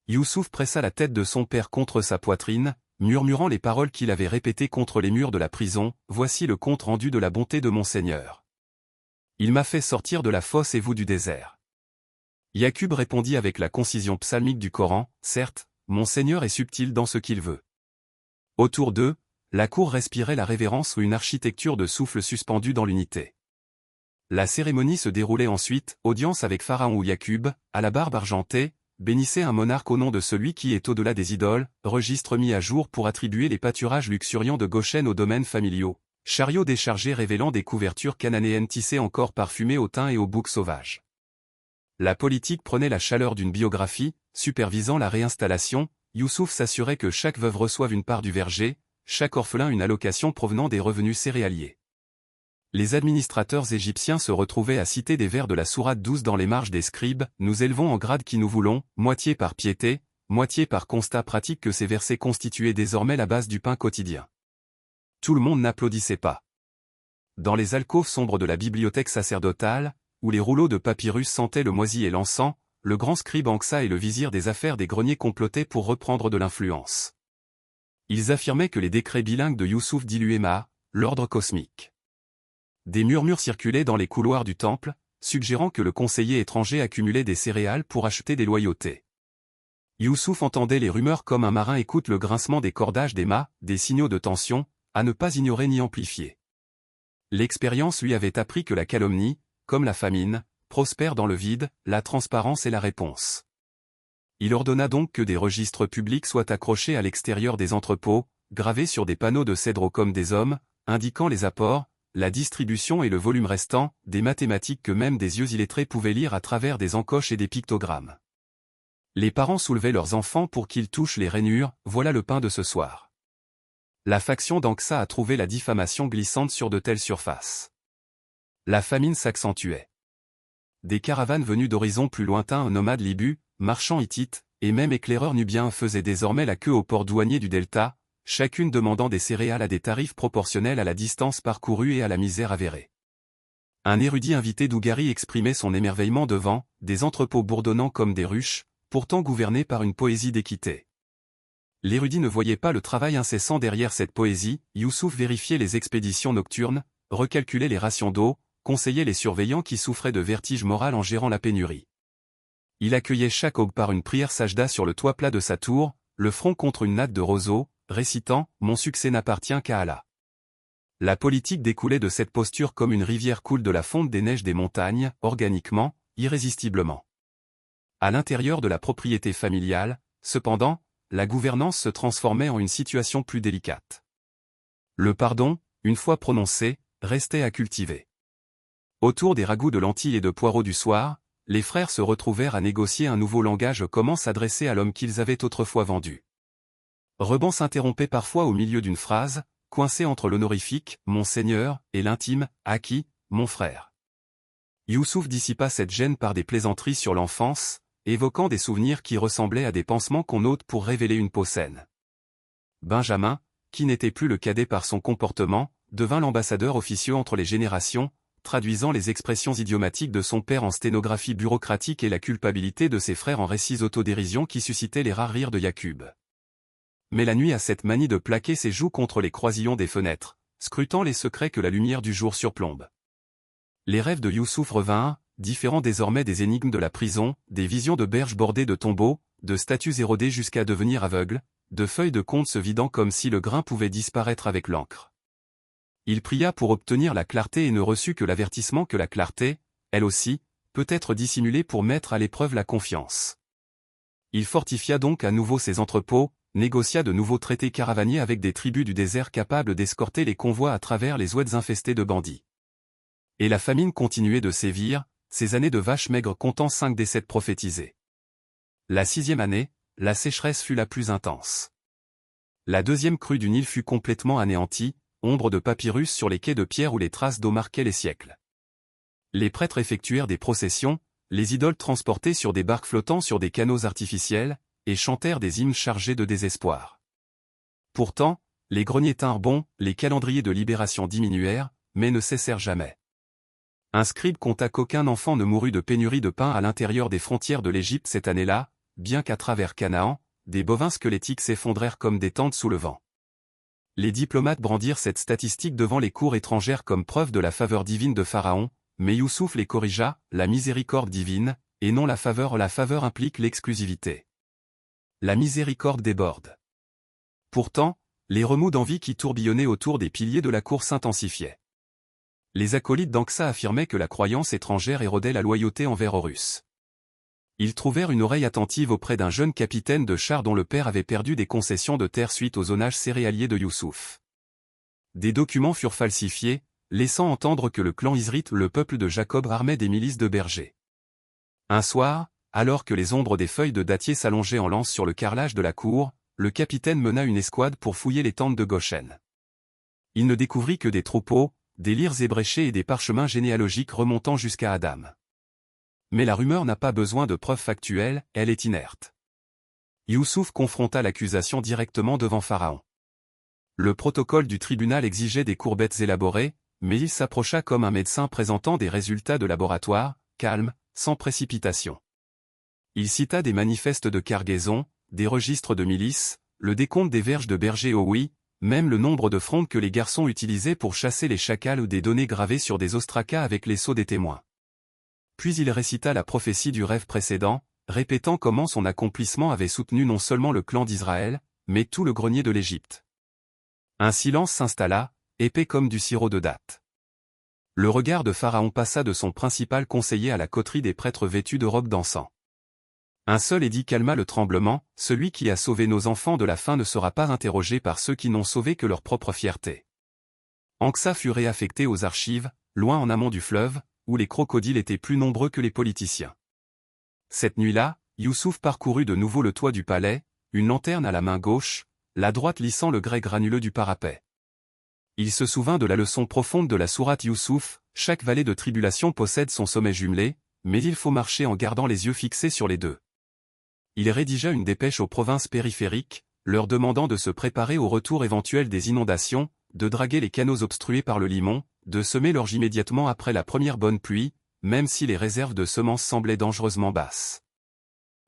Youssouf pressa la tête de son père contre sa poitrine, murmurant les paroles qu'il avait répétées contre les murs de la prison. « Voici le compte rendu de la bonté de mon Seigneur. Il m'a fait sortir de la fosse et vous du désert. » Yaqub répondit avec la concision psalmique du Coran, « Certes, mon Seigneur est subtil dans ce qu'il veut. » Autour d'eux, la cour respirait la révérence ou une architecture de souffle suspendu dans l'unité. La cérémonie se déroulait ensuite, audience avec Pharaon ou Yaqub, à la barbe argentée, bénissez un monarque au nom de celui qui est au-delà des idoles, registre mis à jour pour attribuer les pâturages luxuriants de Goshen aux domaines familiaux, chariots déchargés révélant des couvertures cananéennes tissées encore parfumées au thym et au bouc sauvage. La politique prenait la chaleur d'une biographie, supervisant la réinstallation, Youssouf s'assurait que chaque veuve reçoive une part du verger, chaque orphelin une allocation provenant des revenus céréaliers. Les administrateurs égyptiens se retrouvaient à citer des vers de la sourate 12 dans les marges des scribes, nous élevons en grade qui nous voulons, moitié par piété, moitié par constat pratique que ces versets constituaient désormais la base du pain quotidien. Tout le monde n'applaudissait pas. Dans les alcôves sombres de la bibliothèque sacerdotale, où les rouleaux de papyrus sentaient le moisi et l'encens, le grand scribe Anksa et le vizir des affaires des greniers complotaient pour reprendre de l'influence. Ils affirmaient que les décrets bilingues de Youssouf diluaient l'ordre cosmique. Des murmures circulaient dans les couloirs du temple, suggérant que le conseiller étranger accumulait des céréales pour acheter des loyautés. Youssouf entendait les rumeurs comme un marin écoute le grincement des cordages des mâts, des signaux de tension, à ne pas ignorer ni amplifier. L'expérience lui avait appris que la calomnie, comme la famine, prospère dans le vide, la transparence est la réponse. Il ordonna donc que des registres publics soient accrochés à l'extérieur des entrepôts, gravés sur des panneaux de cèdre comme des hommes, indiquant les apports, la distribution et le volume restant, des mathématiques que même des yeux illettrés pouvaient lire à travers des encoches et des pictogrammes. Les parents soulevaient leurs enfants pour qu'ils touchent les rainures, voilà le pain de ce soir. La faction d'Anksa a trouvé la diffamation glissante sur de telles surfaces. La famine s'accentuait. Des caravanes venues d'horizons plus lointains, nomades libus, marchands hittites, et même éclaireurs nubiens faisaient désormais la queue au port douanier du delta, chacune demandant des céréales à des tarifs proportionnels à la distance parcourue et à la misère avérée. Un érudit invité d'Ougari exprimait son émerveillement devant des entrepôts bourdonnants comme des ruches, pourtant gouvernés par une poésie d'équité. L'érudit ne voyait pas le travail incessant derrière cette poésie, Youssouf vérifiait les expéditions nocturnes, recalculait les rations d'eau, conseillait les surveillants qui souffraient de vertige moral en gérant la pénurie. Il accueillait chaque aube par une prière sajda sur le toit plat de sa tour, le front contre une natte de roseaux, récitant « Mon succès n'appartient qu'à Allah ». La politique découlait de cette posture comme une rivière coule de la fonte des neiges des montagnes, organiquement, irrésistiblement. À l'intérieur de la propriété familiale, cependant, la gouvernance se transformait en une situation plus délicate. Le pardon, une fois prononcé, restait à cultiver. Autour des ragoûts de lentilles et de poireaux du soir, les frères se retrouvèrent à négocier un nouveau langage comment s'adresser à l'homme qu'ils avaient autrefois vendu. Reban s'interrompait parfois au milieu d'une phrase, coincé entre l'honorifique, mon seigneur, et l'intime, Aki, mon frère. Youssouf dissipa cette gêne par des plaisanteries sur l'enfance, évoquant des souvenirs qui ressemblaient à des pansements qu'on ôte pour révéler une peau saine. Benjamin, qui n'était plus le cadet par son comportement, devint l'ambassadeur officieux entre les générations, traduisant les expressions idiomatiques de son père en sténographie bureaucratique et la culpabilité de ses frères en récits autodérision qui suscitaient les rares rires de Yaqub. Mais la nuit a cette manie de plaquer ses joues contre les croisillons des fenêtres, scrutant les secrets que la lumière du jour surplombe. Les rêves de Youssouf revinrent, différents désormais des énigmes de la prison, des visions de berges bordées de tombeaux, de statues érodées jusqu'à devenir aveugles, de feuilles de contes se vidant comme si le grain pouvait disparaître avec l'encre. Il pria pour obtenir la clarté et ne reçut que l'avertissement que la clarté, elle aussi, peut être dissimulée pour mettre à l'épreuve la confiance. Il fortifia donc à nouveau ses entrepôts, négocia de nouveaux traités caravaniers avec des tribus du désert capables d'escorter les convois à travers les oueds infestés de bandits. Et la famine continuait de sévir, ces années de vaches maigres comptant 5 décès prophétisés. La 6e année, la sécheresse fut la plus intense. La 2e crue du Nil fut complètement anéantie, ombre de papyrus sur les quais de pierre où les traces d'eau marquaient les siècles. Les prêtres effectuèrent des processions, les idoles transportées sur des barques flottant sur des canaux artificiels, et chantèrent des hymnes chargés de désespoir. Pourtant, les greniers tinrent bon, les calendriers de libération diminuèrent, mais ne cessèrent jamais. Un scribe conta qu'aucun enfant ne mourut de pénurie de pain à l'intérieur des frontières de l'Égypte cette année-là, bien qu'à travers Canaan, des bovins squelettiques s'effondrèrent comme des tentes sous le vent. Les diplomates brandirent cette statistique devant les cours étrangères comme preuve de la faveur divine de Pharaon, mais Youssouf les corrigea, la miséricorde divine, et non la faveur. La faveur implique l'exclusivité. La miséricorde déborde. Pourtant, les remous d'envie qui tourbillonnaient autour des piliers de la cour s'intensifiaient. Les acolytes d'Anksa affirmaient que la croyance étrangère érodait la loyauté envers Horus. Ils trouvèrent une oreille attentive auprès d'un jeune capitaine de char dont le père avait perdu des concessions de terre suite au zonage céréalier de Youssouf. Des documents furent falsifiés, laissant entendre que le clan Israélite, le peuple de Jacob, armait des milices de bergers. Un soir, alors que les ombres des feuilles de dattier s'allongeaient en lance sur le carrelage de la cour, le capitaine mena une escouade pour fouiller les tentes de Goshen. Il ne découvrit que des troupeaux, des lyres ébréchés et des parchemins généalogiques remontant jusqu'à Adam. Mais la rumeur n'a pas besoin de preuves factuelles, elle est inerte. Youssouf confronta l'accusation directement devant Pharaon. Le protocole du tribunal exigeait des courbettes élaborées, mais il s'approcha comme un médecin présentant des résultats de laboratoire, calme, sans précipitation. Il cita des manifestes de cargaison, des registres de milices, le décompte des verges de berger au oui, même le nombre de frondes que les garçons utilisaient pour chasser les chacals ou des données gravées sur des ostracas avec les sceaux des témoins. Puis il récita la prophétie du rêve précédent, répétant comment son accomplissement avait soutenu non seulement le clan d'Israël, mais tout le grenier de l'Égypte. Un silence s'installa, épais comme du sirop de datte. Le regard de Pharaon passa de son principal conseiller à la coterie des prêtres vêtus de robes d'encens. Un seul édit calma le tremblement, celui qui a sauvé nos enfants de la faim ne sera pas interrogé par ceux qui n'ont sauvé que leur propre fierté. Anksa fut réaffecté aux archives, loin en amont du fleuve, où les crocodiles étaient plus nombreux que les politiciens. Cette nuit-là, Youssouf parcourut de nouveau le toit du palais, une lanterne à la main gauche, la droite lissant le grès granuleux du parapet. Il se souvint de la leçon profonde de la sourate Youssouf, chaque vallée de tribulation possède son sommet jumelé, mais il faut marcher en gardant les yeux fixés sur les deux. Il rédigea une dépêche aux provinces périphériques, leur demandant de se préparer au retour éventuel des inondations, de draguer les canaux obstrués par le limon, de semer l'orge immédiatement après la première bonne pluie, même si les réserves de semences semblaient dangereusement basses.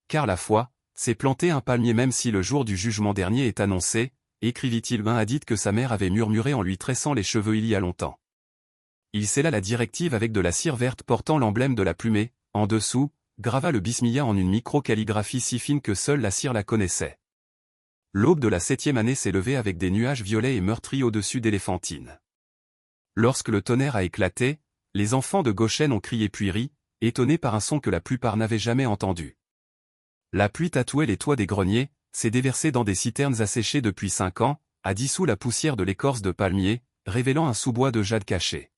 Car la foi, c'est planter un palmier même si le jour du jugement dernier est annoncé, écrivit-il un hadith que sa mère avait murmuré en lui tressant les cheveux il y a longtemps. Il scella la directive avec de la cire verte portant l'emblème de la plumée, en dessous, grava le bismillah en une micro-calligraphie si fine que seule la cire la connaissait. L'aube de la 7e année s'est levée avec des nuages violets et meurtris au-dessus d'Éléphantine. Lorsque le tonnerre a éclaté, les enfants de Goshen ont crié puis ri, étonnés par un son que la plupart n'avaient jamais entendu. La pluie tatouait les toits des greniers, s'est déversée dans des citernes asséchées depuis 5 ans, a dissous la poussière de l'écorce de palmier, révélant un sous-bois de jade caché.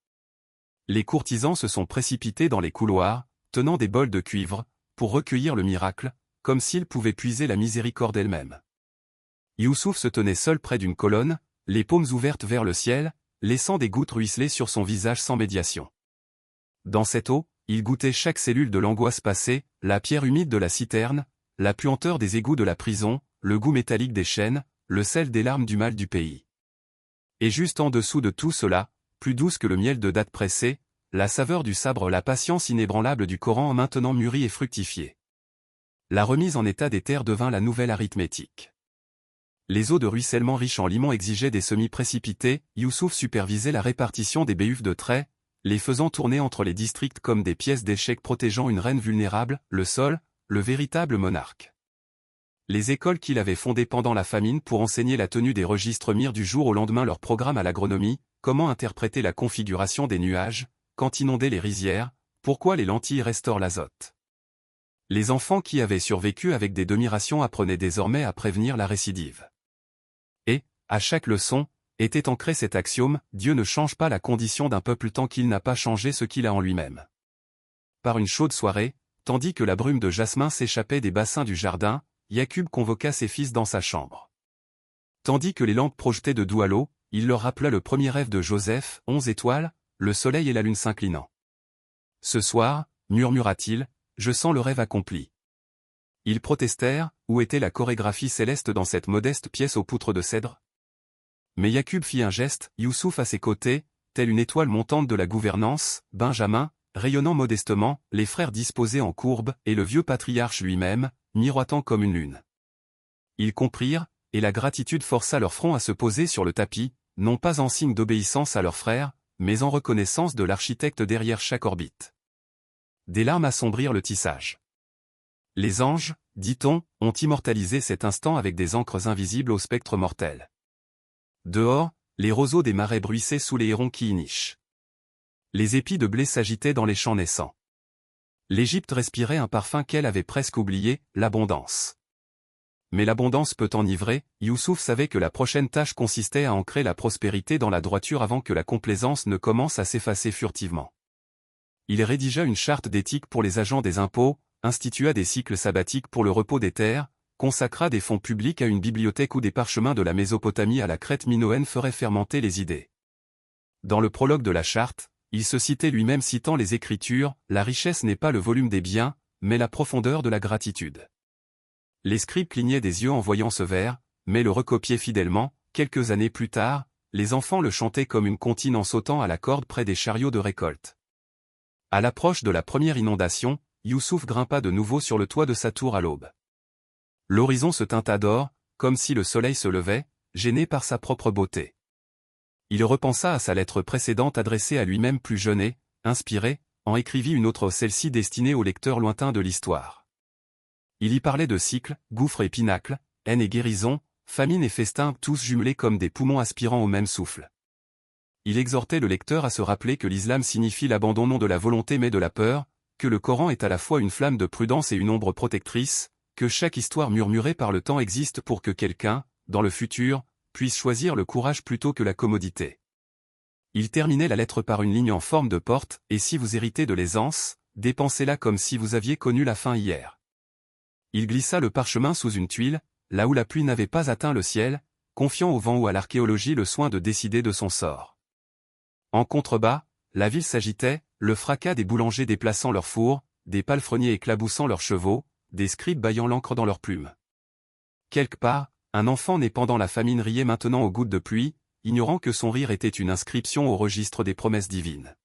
Les courtisans se sont précipités dans les couloirs, tenant des bols de cuivre, pour recueillir le miracle, comme s'ils pouvaient puiser la miséricorde elle-même. Youssouf se tenait seul près d'une colonne, les paumes ouvertes vers le ciel, laissant des gouttes ruisseler sur son visage sans médiation. Dans cette eau, il goûtait chaque cellule de l'angoisse passée, la pierre humide de la citerne, la puanteur des égouts de la prison, le goût métallique des chaînes, le sel des larmes du mal du pays. Et juste en dessous de tout cela, plus douce que le miel de date pressée, la saveur du sabre, la patience inébranlable du Coran maintenant mûri et fructifié. La remise en état des terres devint la nouvelle arithmétique. Les eaux de ruissellement riches en limon exigeaient des semis précipités, Youssouf supervisait la répartition des béhufs de trait, les faisant tourner entre les districts comme des pièces d'échecs protégeant une reine vulnérable, le sol, le véritable monarque. Les écoles qu'il avait fondées pendant la famine pour enseigner la tenue des registres mirent du jour au lendemain leur programme à l'agronomie, comment interpréter la configuration des nuages, quand inonder les rizières, pourquoi les lentilles restaurent l'azote. Les enfants qui avaient survécu avec des demi-rations apprenaient désormais à prévenir la récidive. Et, à chaque leçon, était ancré cet axiome, Dieu ne change pas la condition d'un peuple tant qu'il n'a pas changé ce qu'il a en lui-même. Par une chaude soirée, tandis que la brume de jasmin s'échappait des bassins du jardin, Yakub convoqua ses fils dans sa chambre. Tandis que les lampes projetaient de doux halos, il leur rappela le premier rêve de Joseph, 11 étoiles, le soleil et la lune s'inclinant. Ce soir, murmura-t-il, je sens le rêve accompli. Ils protestèrent, où était la chorégraphie céleste dans cette modeste pièce aux poutres de cèdre? Mais Yakub fit un geste, Youssouf à ses côtés, telle une étoile montante de la gouvernance, Benjamin, rayonnant modestement, les frères disposés en courbe, et le vieux patriarche lui-même, miroitant comme une lune. Ils comprirent, et la gratitude força leur front à se poser sur le tapis, non pas en signe d'obéissance à leur frère, mais en reconnaissance de l'architecte derrière chaque orbite. Des larmes assombrirent le tissage. Les anges, dit-on, ont immortalisé cet instant avec des encres invisibles au spectre mortel. Dehors, les roseaux des marais bruissaient sous les hérons qui y nichent. Les épis de blé s'agitaient dans les champs naissants. L'Égypte respirait un parfum qu'elle avait presque oublié, l'abondance. Mais l'abondance peut enivrer, Youssouf savait que la prochaine tâche consistait à ancrer la prospérité dans la droiture avant que la complaisance ne commence à s'effacer furtivement. Il rédigea une charte d'éthique pour les agents des impôts, institua des cycles sabbatiques pour le repos des terres, consacra des fonds publics à une bibliothèque où des parchemins de la Mésopotamie à la Crète minoenne feraient fermenter les idées. Dans le prologue de la charte, il se citait lui-même citant les Écritures, « La richesse n'est pas le volume des biens, mais la profondeur de la gratitude. » Les scribes clignaient des yeux en voyant ce vers, mais le recopiaient fidèlement. Quelques années plus tard, les enfants le chantaient comme une comptine en sautant à la corde près des chariots de récolte. À l'approche de la première inondation, Youssouf grimpa de nouveau sur le toit de sa tour à l'aube. L'horizon se teinta d'or, comme si le soleil se levait, gêné par sa propre beauté. Il repensa à sa lettre précédente adressée à lui-même plus jeune et, inspiré, en écrivit une autre, celle-ci destinée aux lecteurs lointains de l'histoire. Il y parlait de cycles, gouffres et pinacles, haine et guérison, famine et festin, tous jumelés comme des poumons aspirant au même souffle. Il exhortait le lecteur à se rappeler que l'islam signifie l'abandon non de la volonté mais de la peur, que le Coran est à la fois une flamme de prudence et une ombre protectrice, que chaque histoire murmurée par le temps existe pour que quelqu'un, dans le futur, puisse choisir le courage plutôt que la commodité. Il terminait la lettre par une ligne en forme de porte, et si vous héritez de l'aisance, dépensez-la comme si vous aviez connu la fin hier. Il glissa le parchemin sous une tuile, là où la pluie n'avait pas atteint le ciel, confiant au vent ou à l'archéologie le soin de décider de son sort. En contrebas, la ville s'agitait, le fracas des boulangers déplaçant leurs fours, des palefreniers éclaboussant leurs chevaux, des scribes bâillant l'encre dans leurs plumes. Quelque part, un enfant né pendant la famine riait maintenant aux gouttes de pluie, ignorant que son rire était une inscription au registre des promesses divines.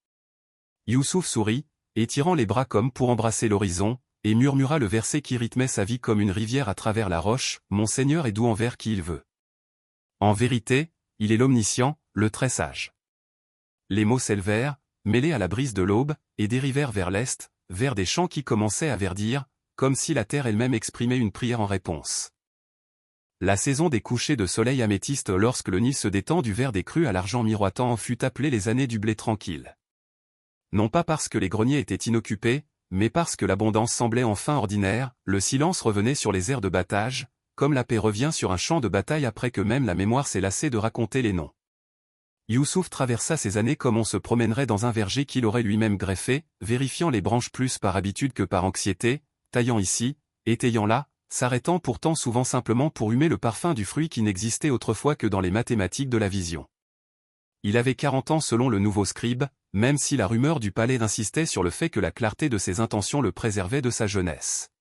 Youssouf sourit, étirant les bras comme pour embrasser l'horizon, et murmura le verset qui rythmait sa vie comme une rivière à travers la roche, « Mon Seigneur est doux envers qui il veut. En vérité, il est l'omniscient, le très sage. » Les mots s'élevèrent, mêlés à la brise de l'aube, et dérivèrent vers l'est, vers des champs qui commençaient à verdir, comme si la terre elle-même exprimait une prière en réponse. La saison des couchers de soleil améthyste lorsque le Nil se détend du vert des crues à l'argent miroitant en fut appelée les années du blé tranquille. Non pas parce que les greniers étaient inoccupés, mais parce que l'abondance semblait enfin ordinaire, le silence revenait sur les aires de battage, comme la paix revient sur un champ de bataille après que même la mémoire s'est lassée de raconter les noms. Youssouf traversa ces années comme on se promènerait dans un verger qu'il aurait lui-même greffé, vérifiant les branches plus par habitude que par anxiété, taillant ici, étayant là, s'arrêtant pourtant souvent simplement pour humer le parfum du fruit qui n'existait autrefois que dans les mathématiques de la vision. Il avait 40 ans selon le nouveau scribe, même si la rumeur du palais insistait sur le fait que la clarté de ses intentions le préservait de sa jeunesse.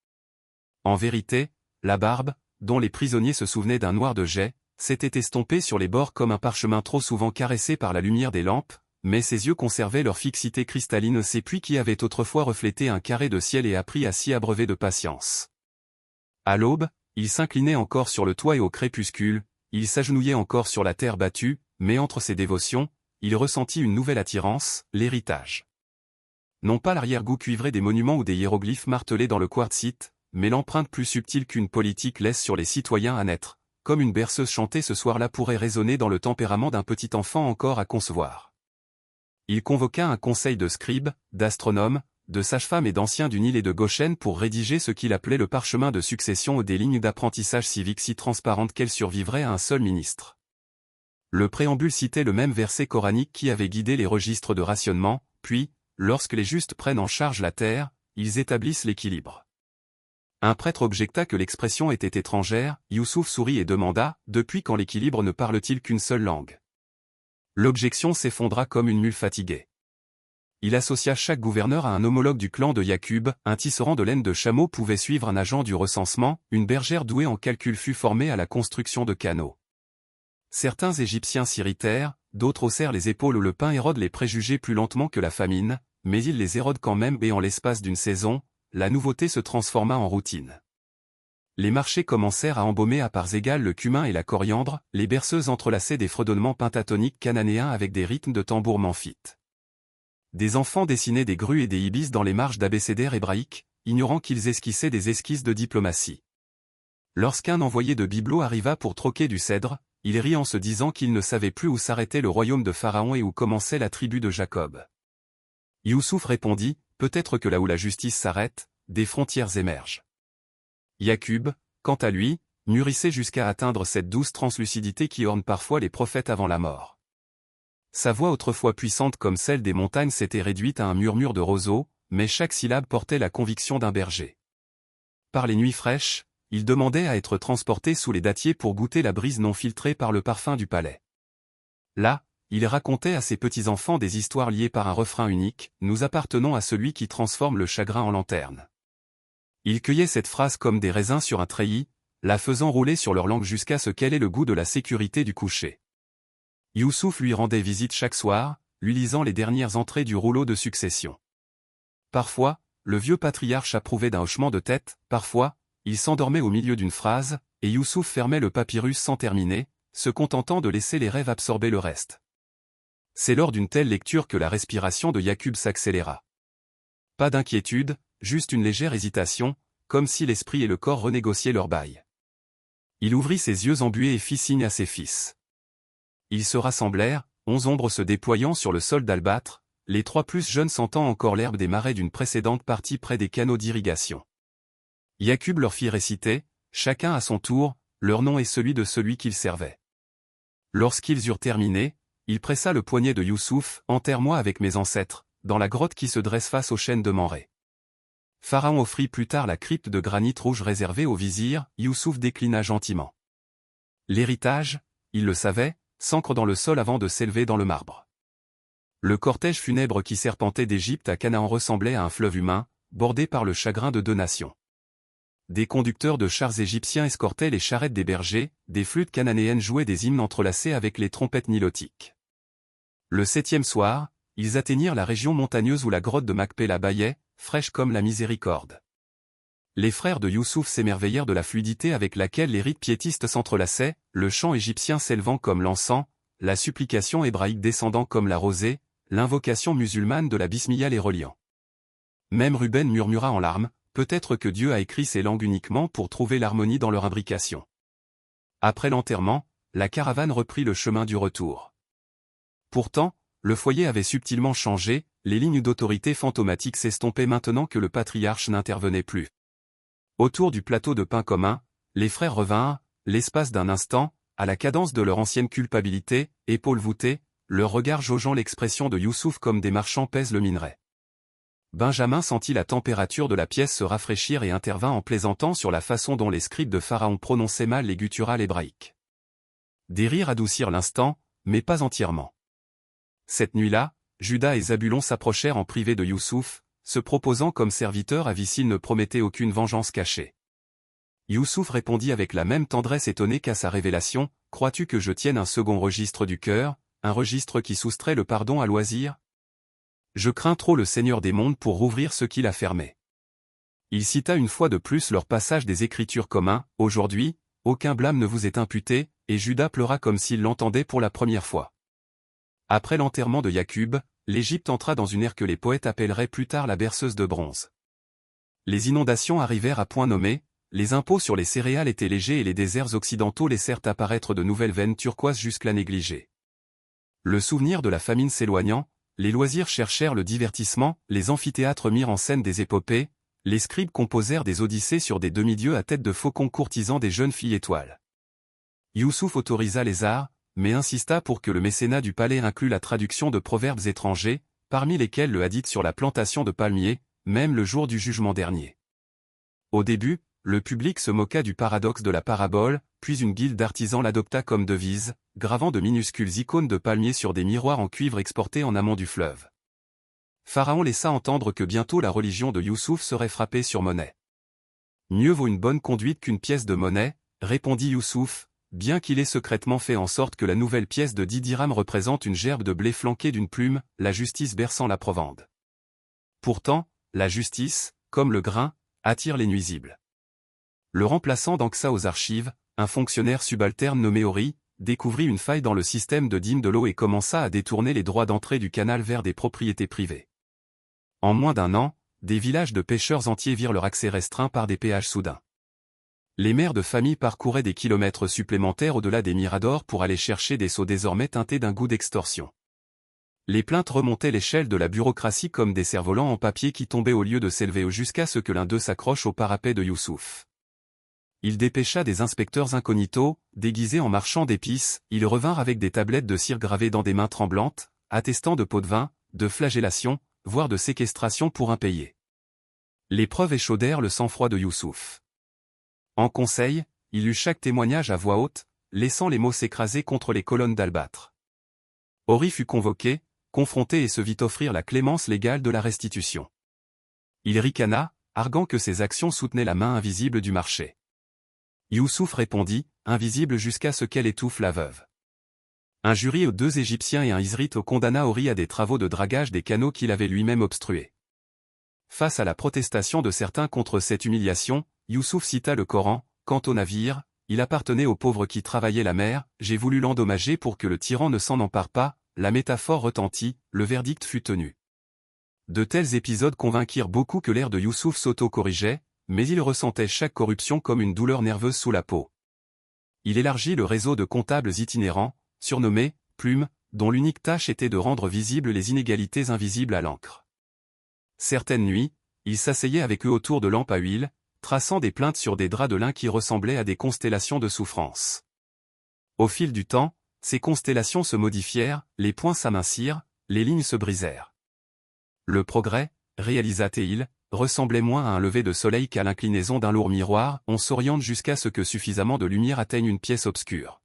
En vérité, la barbe, dont les prisonniers se souvenaient d'un noir de jais, s'était estompée sur les bords comme un parchemin trop souvent caressé par la lumière des lampes, mais ses yeux conservaient leur fixité cristalline, ces puits qui avaient autrefois reflété un carré de ciel et appris à s'y abreuver de patience. À l'aube, il s'inclinait encore sur le toit et au crépuscule, il s'agenouillait encore sur la terre battue, mais entre ses dévotions, il ressentit une nouvelle attirance, l'héritage. Non pas l'arrière-goût cuivré des monuments ou des hiéroglyphes martelés dans le quartzite, mais l'empreinte plus subtile qu'une politique laisse sur les citoyens à naître, comme une berceuse chantée ce soir-là pourrait résonner dans le tempérament d'un petit enfant encore à concevoir. Il convoqua un conseil de scribes, d'astronomes, de sages-femmes et d'anciens du Nil et de Goshen pour rédiger ce qu'il appelait le parchemin de succession ou des lignes d'apprentissage civique si transparentes qu'elles survivraient à un seul ministre. Le préambule citait le même verset coranique qui avait guidé les registres de rationnement, puis, lorsque les justes prennent en charge la terre, ils établissent l'équilibre. Un prêtre objecta que l'expression était étrangère, Youssouf sourit et demanda, « Depuis quand l'équilibre ne parle-t-il qu'une seule langue ?» L'objection s'effondra comme une mule fatiguée. Il associa chaque gouverneur à un homologue du clan de Yaqub, un tisserand de laine de chameau pouvait suivre un agent du recensement, une bergère douée en calcul fut formée à la construction de canaux. Certains Égyptiens s'irritèrent, d'autres haussèrent les épaules où le pain érode les préjugés plus lentement que la famine, mais il les érode quand même et en l'espace d'une saison, la nouveauté se transforma en routine. les marchés commencèrent à embaumer à parts égales le cumin et la coriandre, les berceuses entrelaçaient des fredonnements pentatoniques cananéens avec des rythmes de tambour memphite. Des enfants dessinaient des grues et des ibis dans les marges d'abécédaires hébraïques, ignorant qu'ils esquissaient des esquisses de diplomatie. Lorsqu'un envoyé de bibelot arriva pour troquer du cèdre, il rit en se disant qu'il ne savait plus où s'arrêtait le royaume de Pharaon et où commençait la tribu de Jacob. Youssouf répondit, peut-être que là où la justice s'arrête, des frontières émergent. Yaqub, quant à lui, mûrissait jusqu'à atteindre cette douce translucidité qui orne parfois les prophètes avant la mort. Sa voix autrefois puissante comme celle des montagnes s'était réduite à un murmure de roseaux, mais chaque syllabe portait la conviction d'un berger. Par les nuits fraîches, il demandait à être transporté sous les dattiers pour goûter la brise non filtrée par le parfum du palais. Là, il racontait à ses petits-enfants des histoires liées par un refrain unique, « Nous appartenons à celui qui transforme le chagrin en lanterne ». Il cueillait cette phrase comme des raisins sur un treillis, la faisant rouler sur leur langue jusqu'à ce qu'elle ait le goût de la sécurité du coucher. Youssouf lui rendait visite chaque soir, lui lisant les dernières entrées du rouleau de succession. Parfois, le vieux patriarche approuvait d'un hochement de tête, parfois, il s'endormait au milieu d'une phrase, et Youssouf fermait le papyrus sans terminer, se contentant de laisser les rêves absorber le reste. C'est lors d'une telle lecture que la respiration de Yaqub s'accéléra. Pas d'inquiétude, juste une légère hésitation, comme si l'esprit et le corps renégociaient leur bail. Il ouvrit ses yeux embués et fit signe à ses fils. Ils se rassemblèrent, 11 ombres se déployant sur le sol d'albâtre, les 3 plus jeunes sentant encore l'herbe des marais d'une précédente partie près des canaux d'irrigation. Yaqub leur fit réciter, chacun à son tour, leur nom et celui de celui qu'ils servaient. Lorsqu'ils eurent terminé, il pressa le poignet de Youssouf, « Enterre-moi avec mes ancêtres, dans la grotte qui se dresse face aux chênes de Mamré. » Pharaon offrit plus tard la crypte de granit rouge réservée au vizir, Youssouf déclina gentiment. L'héritage, il le savait, s'ancre dans le sol avant de s'élever dans le marbre. Le cortège funèbre qui serpentait d'Égypte à Canaan ressemblait à un fleuve humain, bordé par le chagrin de 2 nations. Des conducteurs de chars égyptiens escortaient les charrettes des bergers, des flûtes cananéennes jouaient des hymnes entrelacés avec les trompettes nilotiques. Le 7e soir, ils atteignirent la région montagneuse où la grotte de Macpéla bâillait, fraîche comme la miséricorde. Les frères de Youssouf s'émerveillèrent de la fluidité avec laquelle les rites piétistes s'entrelaçaient, le chant égyptien s'élevant comme l'encens, la supplication hébraïque descendant comme la rosée, l'invocation musulmane de la bismillah les reliant. Même Ruben murmura en larmes, peut-être que Dieu a écrit ces langues uniquement pour trouver l'harmonie dans leur imbrication. Après l'enterrement, la caravane reprit le chemin du retour. Pourtant, le foyer avait subtilement changé, les lignes d'autorité fantomatiques s'estompaient maintenant que le patriarche n'intervenait plus. Autour du plateau de pain commun, les frères revinrent, l'espace d'un instant, à la cadence de leur ancienne culpabilité, épaules voûtées, leur regard jaugeant l'expression de Youssouf comme des marchands pèsent le minerai. Benjamin sentit la température de la pièce se rafraîchir et intervint en plaisantant sur la façon dont les scribes de Pharaon prononçaient mal les gutturales hébraïques. Des rires adoucirent l'instant, mais pas entièrement. Cette nuit-là, Juda et Zabulon s'approchèrent en privé de Youssouf, se proposant comme serviteurs à vie s'il ne promettait aucune vengeance cachée. Youssouf répondit avec la même tendresse étonnée qu'à sa révélation, « Crois-tu que je tienne un second registre du cœur, un registre qui soustrait le pardon à loisir ? Je crains trop le Seigneur des mondes pour rouvrir ce qu'il a fermé. » Il cita une fois de plus leur passage des Écritures communs, « Aujourd'hui, aucun blâme ne vous est imputé », et Juda pleura comme s'il l'entendait pour la première fois. Après l'enterrement de Yaqub, l'Égypte entra dans une ère que les poètes appelleraient plus tard la berceuse de bronze. Les inondations arrivèrent à point nommé, les impôts sur les céréales étaient légers et les déserts occidentaux laissèrent apparaître de nouvelles veines turquoises jusque-là négligées. Le souvenir de la famine s'éloignant, les loisirs cherchèrent le divertissement, les amphithéâtres mirent en scène des épopées, les scribes composèrent des odyssées sur des demi-dieux à tête de faucons courtisant des jeunes filles étoiles. Youssouf autorisa les arts, mais insista pour que le mécénat du palais inclût la traduction de proverbes étrangers, parmi lesquels le hadith sur la plantation de palmiers, même le jour du jugement dernier. Au début, le public se moqua du paradoxe de la parabole, puis une guilde d'artisans l'adopta comme devise, gravant de minuscules icônes de palmiers sur des miroirs en cuivre exportés en amont du fleuve. Pharaon laissa entendre que bientôt la religion de Youssouf serait frappée sur monnaie. « Mieux vaut une bonne conduite qu'une pièce de monnaie, » répondit Youssouf, bien qu'il ait secrètement fait en sorte que la nouvelle pièce de 10 dirhams représente une gerbe de blé flanquée d'une plume, la justice berçant la provende. Pourtant, la justice, comme le grain, attire les nuisibles. Le remplaçant d'Anksa aux archives, un fonctionnaire subalterne nommé Ori, découvrit une faille dans le système de dîme de l'eau et commença à détourner les droits d'entrée du canal vers des propriétés privées. En moins d'un an, des villages de pêcheurs entiers virent leur accès restreint par des péages soudains. Les mères de famille parcouraient des kilomètres supplémentaires au-delà des miradors pour aller chercher des seaux désormais teintés d'un goût d'extorsion. Les plaintes remontaient l'échelle de la bureaucratie comme des cerfs-volants en papier qui tombaient au lieu de s'élever jusqu'à ce que l'un d'eux s'accroche au parapet de Youssouf. Il dépêcha des inspecteurs incognito, déguisés en marchands d'épices, ils revinrent avec des tablettes de cire gravées dans des mains tremblantes, attestant de pots de vin, de flagellation, voire de séquestration pour impayés. Les preuves échaudèrent le sang-froid de Youssouf. En conseil, il lut chaque témoignage à voix haute, laissant les mots s'écraser contre les colonnes d'albâtre. Ori fut convoqué, confronté et se vit offrir la clémence légale de la restitution. Il ricana, arguant que ses actions soutenaient la main invisible du marché. Youssouf répondit, invisible jusqu'à ce qu'elle étouffe la veuve. Un jury aux 2 Égyptiens et un Israélite condamna Ori à des travaux de dragage des canaux qu'il avait lui-même obstrués. Face à la protestation de certains contre cette humiliation, Youssouf cita le Coran, « Quant au navire, il appartenait aux pauvres qui travaillaient la mer, j'ai voulu l'endommager pour que le tyran ne s'en empare pas », la métaphore retentit, le verdict fut tenu. De tels épisodes convainquirent beaucoup que l'air de Youssouf s'auto-corrigeait, mais il ressentait chaque corruption comme une douleur nerveuse sous la peau. Il élargit le réseau de comptables itinérants, surnommés « plumes », dont l'unique tâche était de rendre visibles les inégalités invisibles à l'encre. Certaines nuits, il s'asseyait avec eux autour de lampes à huile, traçant des plaintes sur des draps de lin qui ressemblaient à des constellations de souffrance. Au fil du temps, ces constellations se modifièrent, les points s'amincirent, les lignes se brisèrent. Le progrès, réalisa-t-il, ressemblait moins à un lever de soleil qu'à l'inclinaison d'un lourd miroir, on s'oriente jusqu'à ce que suffisamment de lumière atteigne une pièce obscure.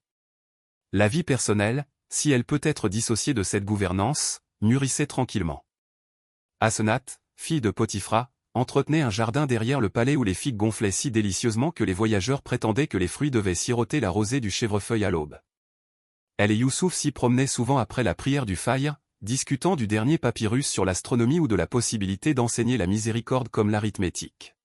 La vie personnelle, si elle peut être dissociée de cette gouvernance, mûrissait tranquillement. Asenath, fille de Potiphra, entretenait un jardin derrière le palais où les figues gonflaient si délicieusement que les voyageurs prétendaient que les fruits devaient siroter la rosée du chèvrefeuille à l'aube. Elle et Youssouf s'y promenaient souvent après la prière du Fajr, discutant du dernier papyrus sur l'astronomie ou de la possibilité d'enseigner la miséricorde comme l'arithmétique.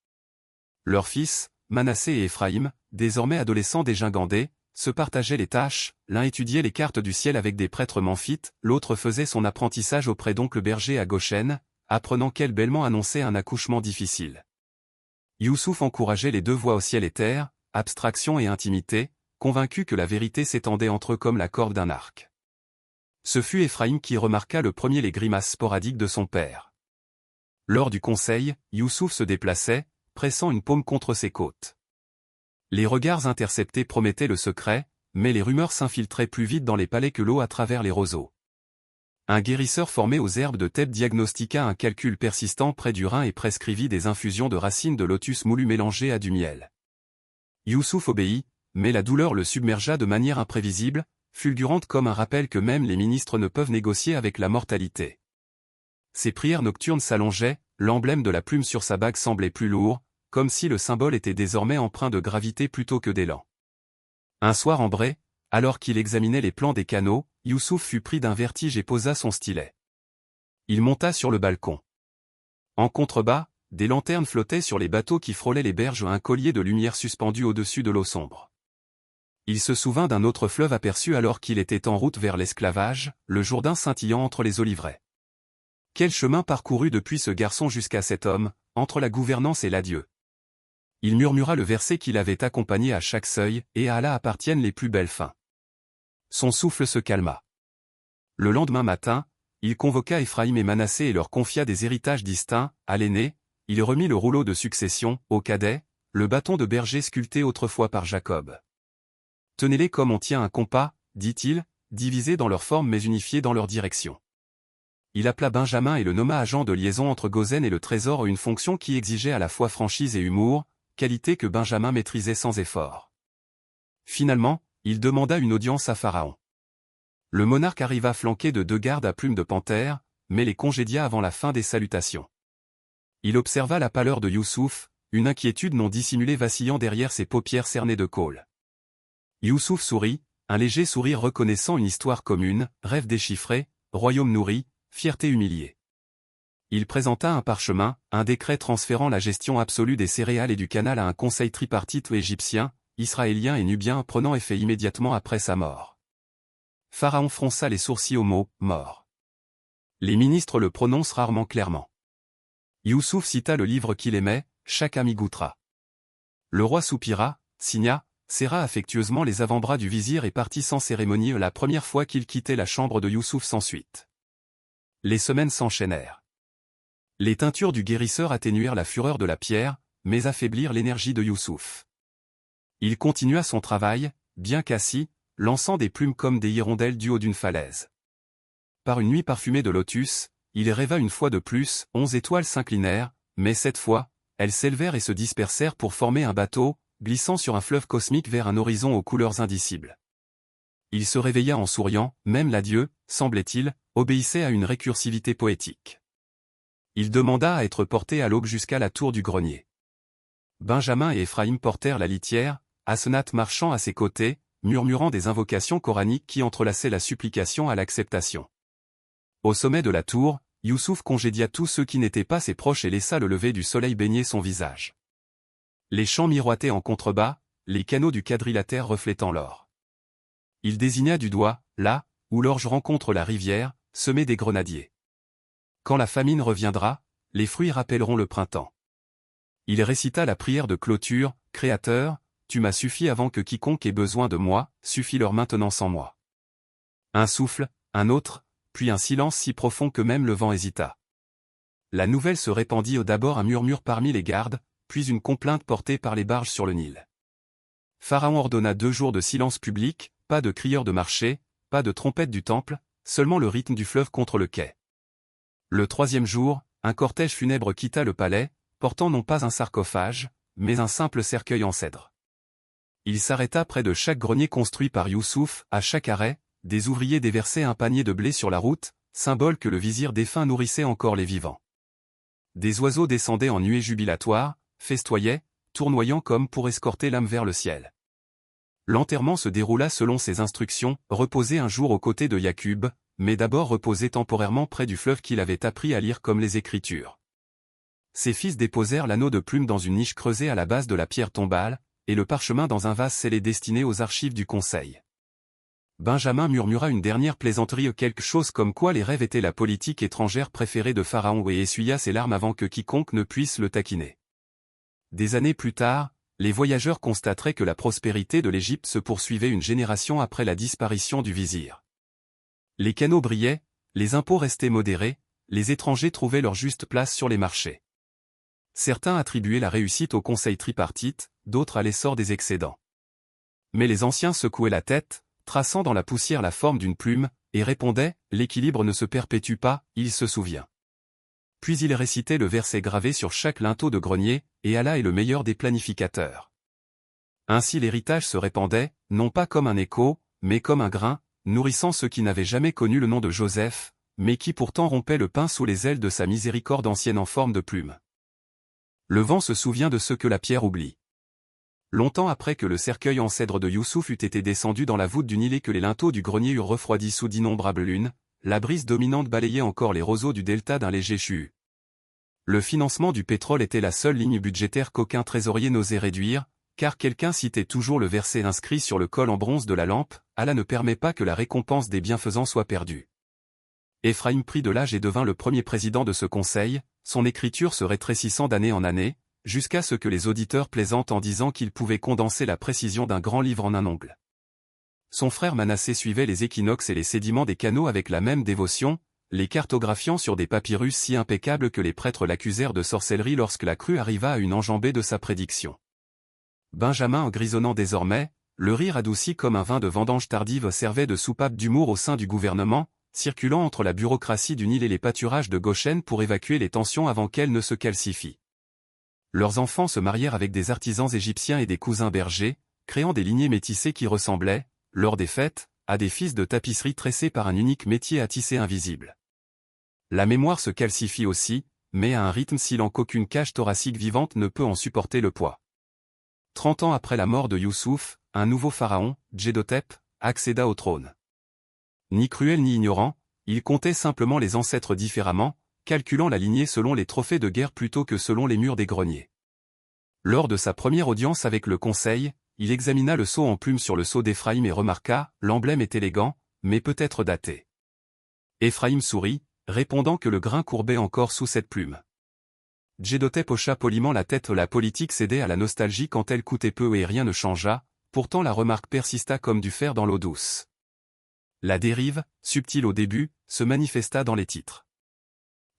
Leurs fils, Manassé et Éphraïm, désormais adolescents dégingandés, se partageaient les tâches, l'un étudiait les cartes du ciel avec des prêtres memphites, l'autre faisait son apprentissage auprès d'oncle Berger à Goshen, apprenant quel bêlement annonçait un accouchement difficile. Youssouf encourageait les 2 voies au ciel et terre, abstraction et intimité, convaincu que la vérité s'étendait entre eux comme la corde d'un arc. Ce fut Éphraïm qui remarqua le premier les grimaces sporadiques de son père. Lors du conseil, Youssouf se déplaçait, pressant une paume contre ses côtes. Les regards interceptés promettaient le secret, mais les rumeurs s'infiltraient plus vite dans les palais que l'eau à travers les roseaux. Un guérisseur formé aux herbes de Thèbes diagnostiqua un calcul persistant près du rein et prescrivit des infusions de racines de lotus moulues mélangées à du miel. Youssouf obéit, mais la douleur le submergea de manière imprévisible, fulgurante comme un rappel que même les ministres ne peuvent négocier avec la mortalité. Ses prières nocturnes s'allongeaient, l'emblème de la plume sur sa bague semblait plus lourd, comme si le symbole était désormais empreint de gravité plutôt que d'élan. Un soir ambré, alors qu'il examinait les plans des canaux, Youssouf fut pris d'un vertige et posa son stylet. Il monta sur le balcon. En contrebas, des lanternes flottaient sur les bateaux qui frôlaient les berges, un collier de lumière suspendu au-dessus de l'eau sombre. Il se souvint d'un autre fleuve aperçu alors qu'il était en route vers l'esclavage, le Jourdain scintillant entre les oliveraies. Quel chemin parcouru depuis ce garçon jusqu'à cet homme, entre la gouvernance et l'adieu. Il murmura le verset qui l'avait accompagné à chaque seuil, et à Allah appartiennent les plus belles fins. Son souffle se calma. Le lendemain matin, il convoqua Éphraïm et Manassé et leur confia des héritages distincts. À l'aîné, il remit le rouleau de succession, au cadet, le bâton de berger sculpté autrefois par Jacob. Tenez-les comme on tient un compas, dit-il, divisés dans leur forme mais unifiés dans leur direction. Il appela Benjamin et le nomma agent de liaison entre Gozen et le trésor, une fonction qui exigeait à la fois franchise et humour, qualité que Benjamin maîtrisait sans effort. Finalement, il demanda une audience à Pharaon. Le monarque arriva flanqué de 2 gardes à plumes de panthère, mais les congédia avant la fin des salutations. Il observa la pâleur de Youssouf, une inquiétude non dissimulée vacillant derrière ses paupières cernées de colle. Youssouf sourit, un léger sourire reconnaissant une histoire commune, rêve déchiffré, royaume nourri, fierté humiliée. il présenta un parchemin, un décret transférant la gestion absolue des céréales et du canal à un conseil tripartite égyptien, israélien et nubien prenant effet immédiatement après sa mort. Pharaon fronça les sourcils au mot « mort ». Les ministres le prononcent rarement clairement. Youssouf cita le livre qu'il aimait, chacun y goûtera. Le roi soupira, signa, serra affectueusement les avant-bras du vizir et partit sans cérémonie la première fois qu'il quittait la chambre de Youssouf sans suite. Les semaines s'enchaînèrent. Les teintures du guérisseur atténuèrent la fureur de la pierre, mais affaiblirent l'énergie de Youssouf. Il continua son travail, bien qu'assis, lançant des plumes comme des hirondelles du haut d'une falaise. Par une nuit parfumée de lotus, il rêva une fois de plus, 11 étoiles s'inclinèrent, mais cette fois, elles s'élevèrent et se dispersèrent pour former un bateau, glissant sur un fleuve cosmique vers un horizon aux couleurs indicibles. Il se réveilla en souriant, même l'adieu, semblait-il, obéissait à une récursivité poétique. Il demanda à être porté à l'aube jusqu'à la tour du grenier. Benjamin et Éphraïm portèrent la litière, Asenath marchant à ses côtés, murmurant des invocations coraniques qui entrelaçaient la supplication à l'acceptation. Au sommet de la tour, Youssouf congédia tous ceux qui n'étaient pas ses proches et laissa le lever du soleil baigner son visage. Les champs miroitaient en contrebas, les canaux du quadrilatère reflétant l'or. Il désigna du doigt, là, où l'orge rencontre la rivière, semée des grenadiers. Quand la famine reviendra, les fruits rappelleront le printemps. Il récita la prière de clôture, Créateur, tu m'as suffi avant que quiconque ait besoin de moi, suffis-leur maintenant sans moi. Un souffle, un autre, puis un silence si profond que même le vent hésita. La nouvelle se répandit d'abord un murmure parmi les gardes, puis une complainte portée par les barges sur le Nil. Pharaon ordonna 2 jours de silence public, pas de crieurs de marché, pas de trompette du temple, seulement le rythme du fleuve contre le quai. Le 3e jour, un cortège funèbre quitta le palais, portant non pas un sarcophage, mais un simple cercueil en cèdre. Il s'arrêta près de chaque grenier construit par Youssouf, à chaque arrêt, des ouvriers déversaient un panier de blé sur la route, symbole que le vizir défunt nourrissait encore les vivants. Des oiseaux descendaient en nuées jubilatoires, festoyaient, tournoyant comme pour escorter l'âme vers le ciel. L'enterrement se déroula selon ses instructions, reposer un jour aux côtés de Yaqub, mais d'abord reposer temporairement près du fleuve qu'il avait appris à lire comme les Écritures. Ses fils déposèrent l'anneau de plume dans une niche creusée à la base de la pierre tombale, et le parchemin dans un vase scellé destiné aux archives du conseil. Benjamin murmura une dernière plaisanterie quelque chose comme quoi les rêves étaient la politique étrangère préférée de Pharaon et essuya ses larmes avant que quiconque ne puisse le taquiner. Des années plus tard, les voyageurs constateraient que la prospérité de l'Égypte se poursuivait une génération après la disparition du vizir. Les canaux brillaient, les impôts restaient modérés, les étrangers trouvaient leur juste place sur les marchés. Certains attribuaient la réussite au conseil tripartite, d'autres à l'essor des excédents. Mais les anciens secouaient la tête, traçant dans la poussière la forme d'une plume, et répondaient « L'équilibre ne se perpétue pas, il se souvient ». Puis il récitait le verset gravé sur chaque linteau de grenier, et Allah est le meilleur des planificateurs. Ainsi l'héritage se répandait, non pas comme un écho, mais comme un grain, nourrissant ceux qui n'avaient jamais connu le nom de Joseph, mais qui pourtant rompaient le pain sous les ailes de sa miséricorde ancienne en forme de plume. Le vent se souvient de ce que la pierre oublie. Longtemps après que le cercueil en cèdre de Youssouf eût été descendu dans la voûte du Nil et que les linteaux du grenier eurent refroidi sous d'innombrables lunes, la brise dominante balayait encore les roseaux du delta d'un léger chahut. Le financement du pétrole était la seule ligne budgétaire qu'aucun trésorier n'osait réduire, car quelqu'un citait toujours le verset inscrit sur le col en bronze de la lampe, « Allah ne permet pas que la récompense des bienfaisants soit perdue ». Éphraïm prit de l'âge et devint le premier président de ce conseil, son écriture se rétrécissant d'année en année, jusqu'à ce que les auditeurs plaisantent en disant qu'il pouvait condenser la précision d'un grand livre en un ongle. Son frère Manassé suivait les équinoxes et les sédiments des canaux avec la même dévotion, les cartographiant sur des papyrus si impeccables que les prêtres l'accusèrent de sorcellerie lorsque la crue arriva à une enjambée de sa prédiction. Benjamin en grisonnant désormais, le rire adouci comme un vin de vendange tardive servait de soupape d'humour au sein du gouvernement, circulant entre la bureaucratie du Nil et les pâturages de Goshen pour évacuer les tensions avant qu'elles ne se calcifient. Leurs enfants se marièrent avec des artisans égyptiens et des cousins bergers, créant des lignées métissées qui ressemblaient, lors des fêtes, à des fils de tapisserie tressés par un unique métier à tisser invisible. La mémoire se calcifie aussi, mais à un rythme si lent qu'aucune cage thoracique vivante ne peut en supporter le poids. 30 ans après la mort de Youssouf, un nouveau pharaon, Djedotep, accéda au trône. Ni cruel ni ignorant, il comptait simplement les ancêtres différemment, calculant la lignée selon les trophées de guerre plutôt que selon les murs des greniers. Lors de sa première audience avec le conseil, il examina le sceau en plume sur le sceau d'Éphraïm et remarqua, l'emblème est élégant, mais peut-être daté. Éphraïm sourit, répondant que le grain courbait encore sous cette plume. Djedotep hocha poliment la tête. La politique cédait à la nostalgie quand elle coûtait peu et rien ne changea, pourtant la remarque persista comme du fer dans l'eau douce. La dérive, subtile au début, se manifesta dans les titres.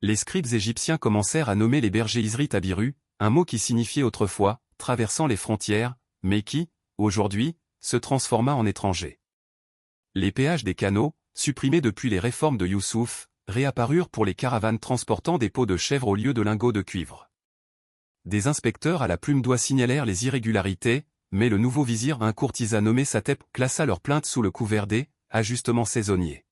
Les scribes égyptiens commencèrent à nommer les bergers Isrit Abiru, un mot qui signifiait autrefois « traversant les frontières », mais qui, aujourd'hui, se transforma en étranger. Les péages des canaux, supprimés depuis les réformes de Youssouf, réapparurent pour les caravanes transportant des peaux de chèvre au lieu de lingots de cuivre. Des inspecteurs à la plume d'oie signalèrent les irrégularités, mais le nouveau vizir, un courtisan nommé Satep, classa leur plainte sous le couvert des « ajustements saisonniers ».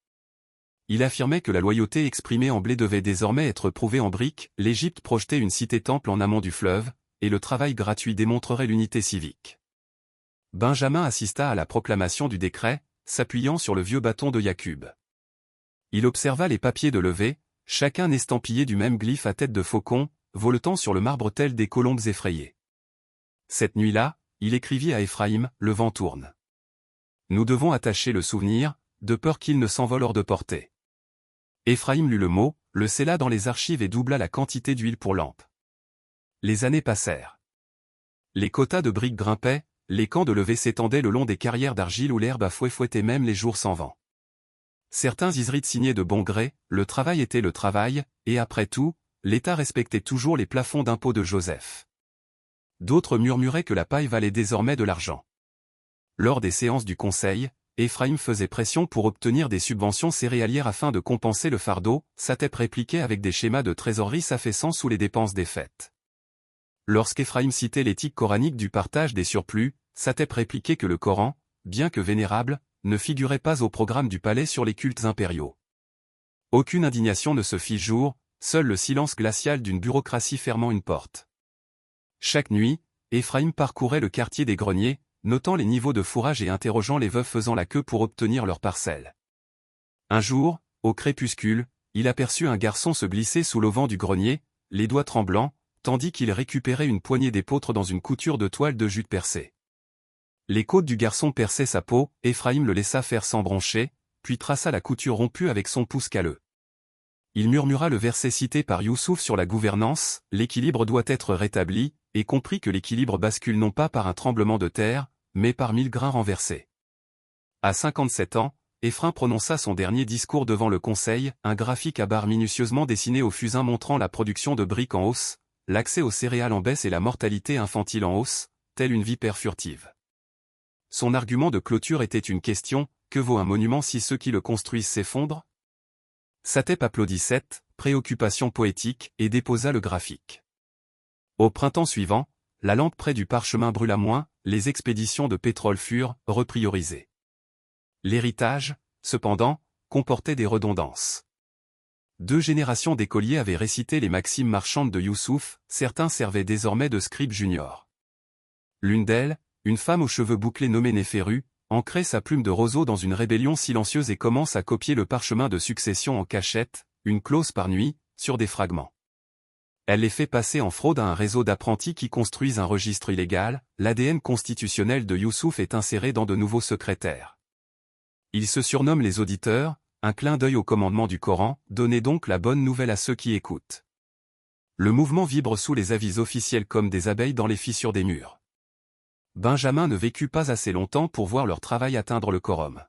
Il affirmait que la loyauté exprimée en blé devait désormais être prouvée en briques, l'Égypte projetait une cité-temple en amont du fleuve, et le travail gratuit démontrerait l'unité civique. Benjamin assista à la proclamation du décret, s'appuyant sur le vieux bâton de Yacub. Il observa les papiers de levée, chacun estampillé du même glyphe à tête de faucon, voletant sur le marbre tel des colombes effrayées. Cette nuit-là, il écrivit à Éphraïm, le vent tourne. Nous devons attacher le souvenir, de peur qu'il ne s'envole hors de portée. Éphraïm lut le mot, le scella dans les archives et doubla la quantité d'huile pour lampe. Les années passèrent. Les quotas de briques grimpaient, les camps de levée s'étendaient le long des carrières d'argile où l'herbe à fouet fouettait même les jours sans vent. Certains Isrites signaient de bon gré, le travail était le travail, et après tout, l'État respectait toujours les plafonds d'impôts de Joseph. D'autres murmuraient que la paille valait désormais de l'argent. Lors des séances du conseil, Éphraïm faisait pression pour obtenir des subventions céréalières afin de compenser le fardeau, Satep répliquait avec des schémas de trésorerie s'affaissant sous les dépenses des fêtes. Lorsqu'Éphraïm citait l'éthique coranique du partage des surplus, Satep répliquait que le Coran, bien que vénérable, ne figurait pas au programme du palais sur les cultes impériaux. Aucune indignation ne se fit jour, seul le silence glacial d'une bureaucratie fermant une porte. Chaque nuit, Éphraïm parcourait le quartier des greniers, notant les niveaux de fourrage et interrogeant les veuves faisant la queue pour obtenir leur parcelle. Un jour, au crépuscule, il aperçut un garçon se glisser sous l'auvent du grenier, les doigts tremblants, tandis qu'il récupérait une poignée d'épeautre dans une couture de toile de jute percée. Les côtes du garçon perçaient sa peau, Éphraïm le laissa faire sans broncher, puis traça la couture rompue avec son pouce calleux. Il murmura le verset cité par Youssouf sur la gouvernance, l'équilibre doit être rétabli, et comprit que l'équilibre bascule non pas par un tremblement de terre, mais par 1000 grains renversés. À 57 ans, Éphraïm prononça son dernier discours devant le conseil, un graphique à barres minutieusement dessiné au fusain montrant la production de briques en hausse, l'accès aux céréales en baisse et la mortalité infantile en hausse, telle une vipère furtive. Son argument de clôture était une question, que vaut un monument si ceux qui le construisent s'effondrent? Satep applaudit cette préoccupation poétique et déposa le graphique. Au printemps suivant, la lampe près du parchemin brûla moins, les expéditions de pétrole furent repriorisées. L'héritage, cependant, comportait des redondances. 2 générations d'écoliers avaient récité les maximes marchandes de Youssouf, certains servaient désormais de scribes juniors. L'une d'elles, une femme aux cheveux bouclés nommée Néféru, ancrait sa plume de roseau dans une rébellion silencieuse et commence à copier le parchemin de succession en cachette, une clause par nuit, sur des fragments. Elle les fait passer en fraude à un réseau d'apprentis qui construisent un registre illégal, l'ADN constitutionnel de Youssouf est inséré dans de nouveaux secrétaires. Ils se surnomment les auditeurs, un clin d'œil au commandement du Coran, donnez donc la bonne nouvelle à ceux qui écoutent. Le mouvement vibre sous les avis officiels comme des abeilles dans les fissures des murs. Benjamin ne vécut pas assez longtemps pour voir leur travail atteindre le quorum.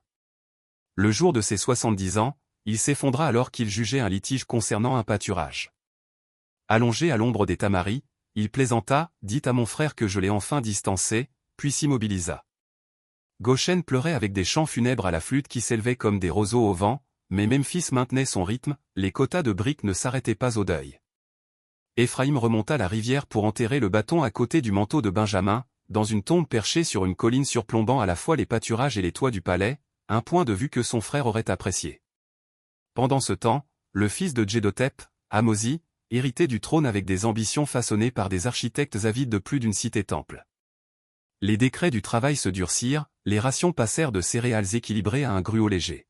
Le jour de ses 70 ans, il s'effondra alors qu'il jugeait un litige concernant un pâturage. Allongé à l'ombre des tamaris, il plaisanta, dit à mon frère que je l'ai enfin distancé, puis s'immobilisa. Goshen pleurait avec des chants funèbres à la flûte qui s'élevaient comme des roseaux au vent, mais Memphis maintenait son rythme, les quotas de briques ne s'arrêtaient pas au deuil. Éphraïm remonta la rivière pour enterrer le bâton à côté du manteau de Benjamin, dans une tombe perchée sur une colline surplombant à la fois les pâturages et les toits du palais, un point de vue que son frère aurait apprécié. Pendant ce temps, le fils de Djedotep, Amosi, héritait du trône avec des ambitions façonnées par des architectes avides de plus d'une cité-temple. Les décrets du travail se durcirent, les rations passèrent de céréales équilibrées à un gruau léger.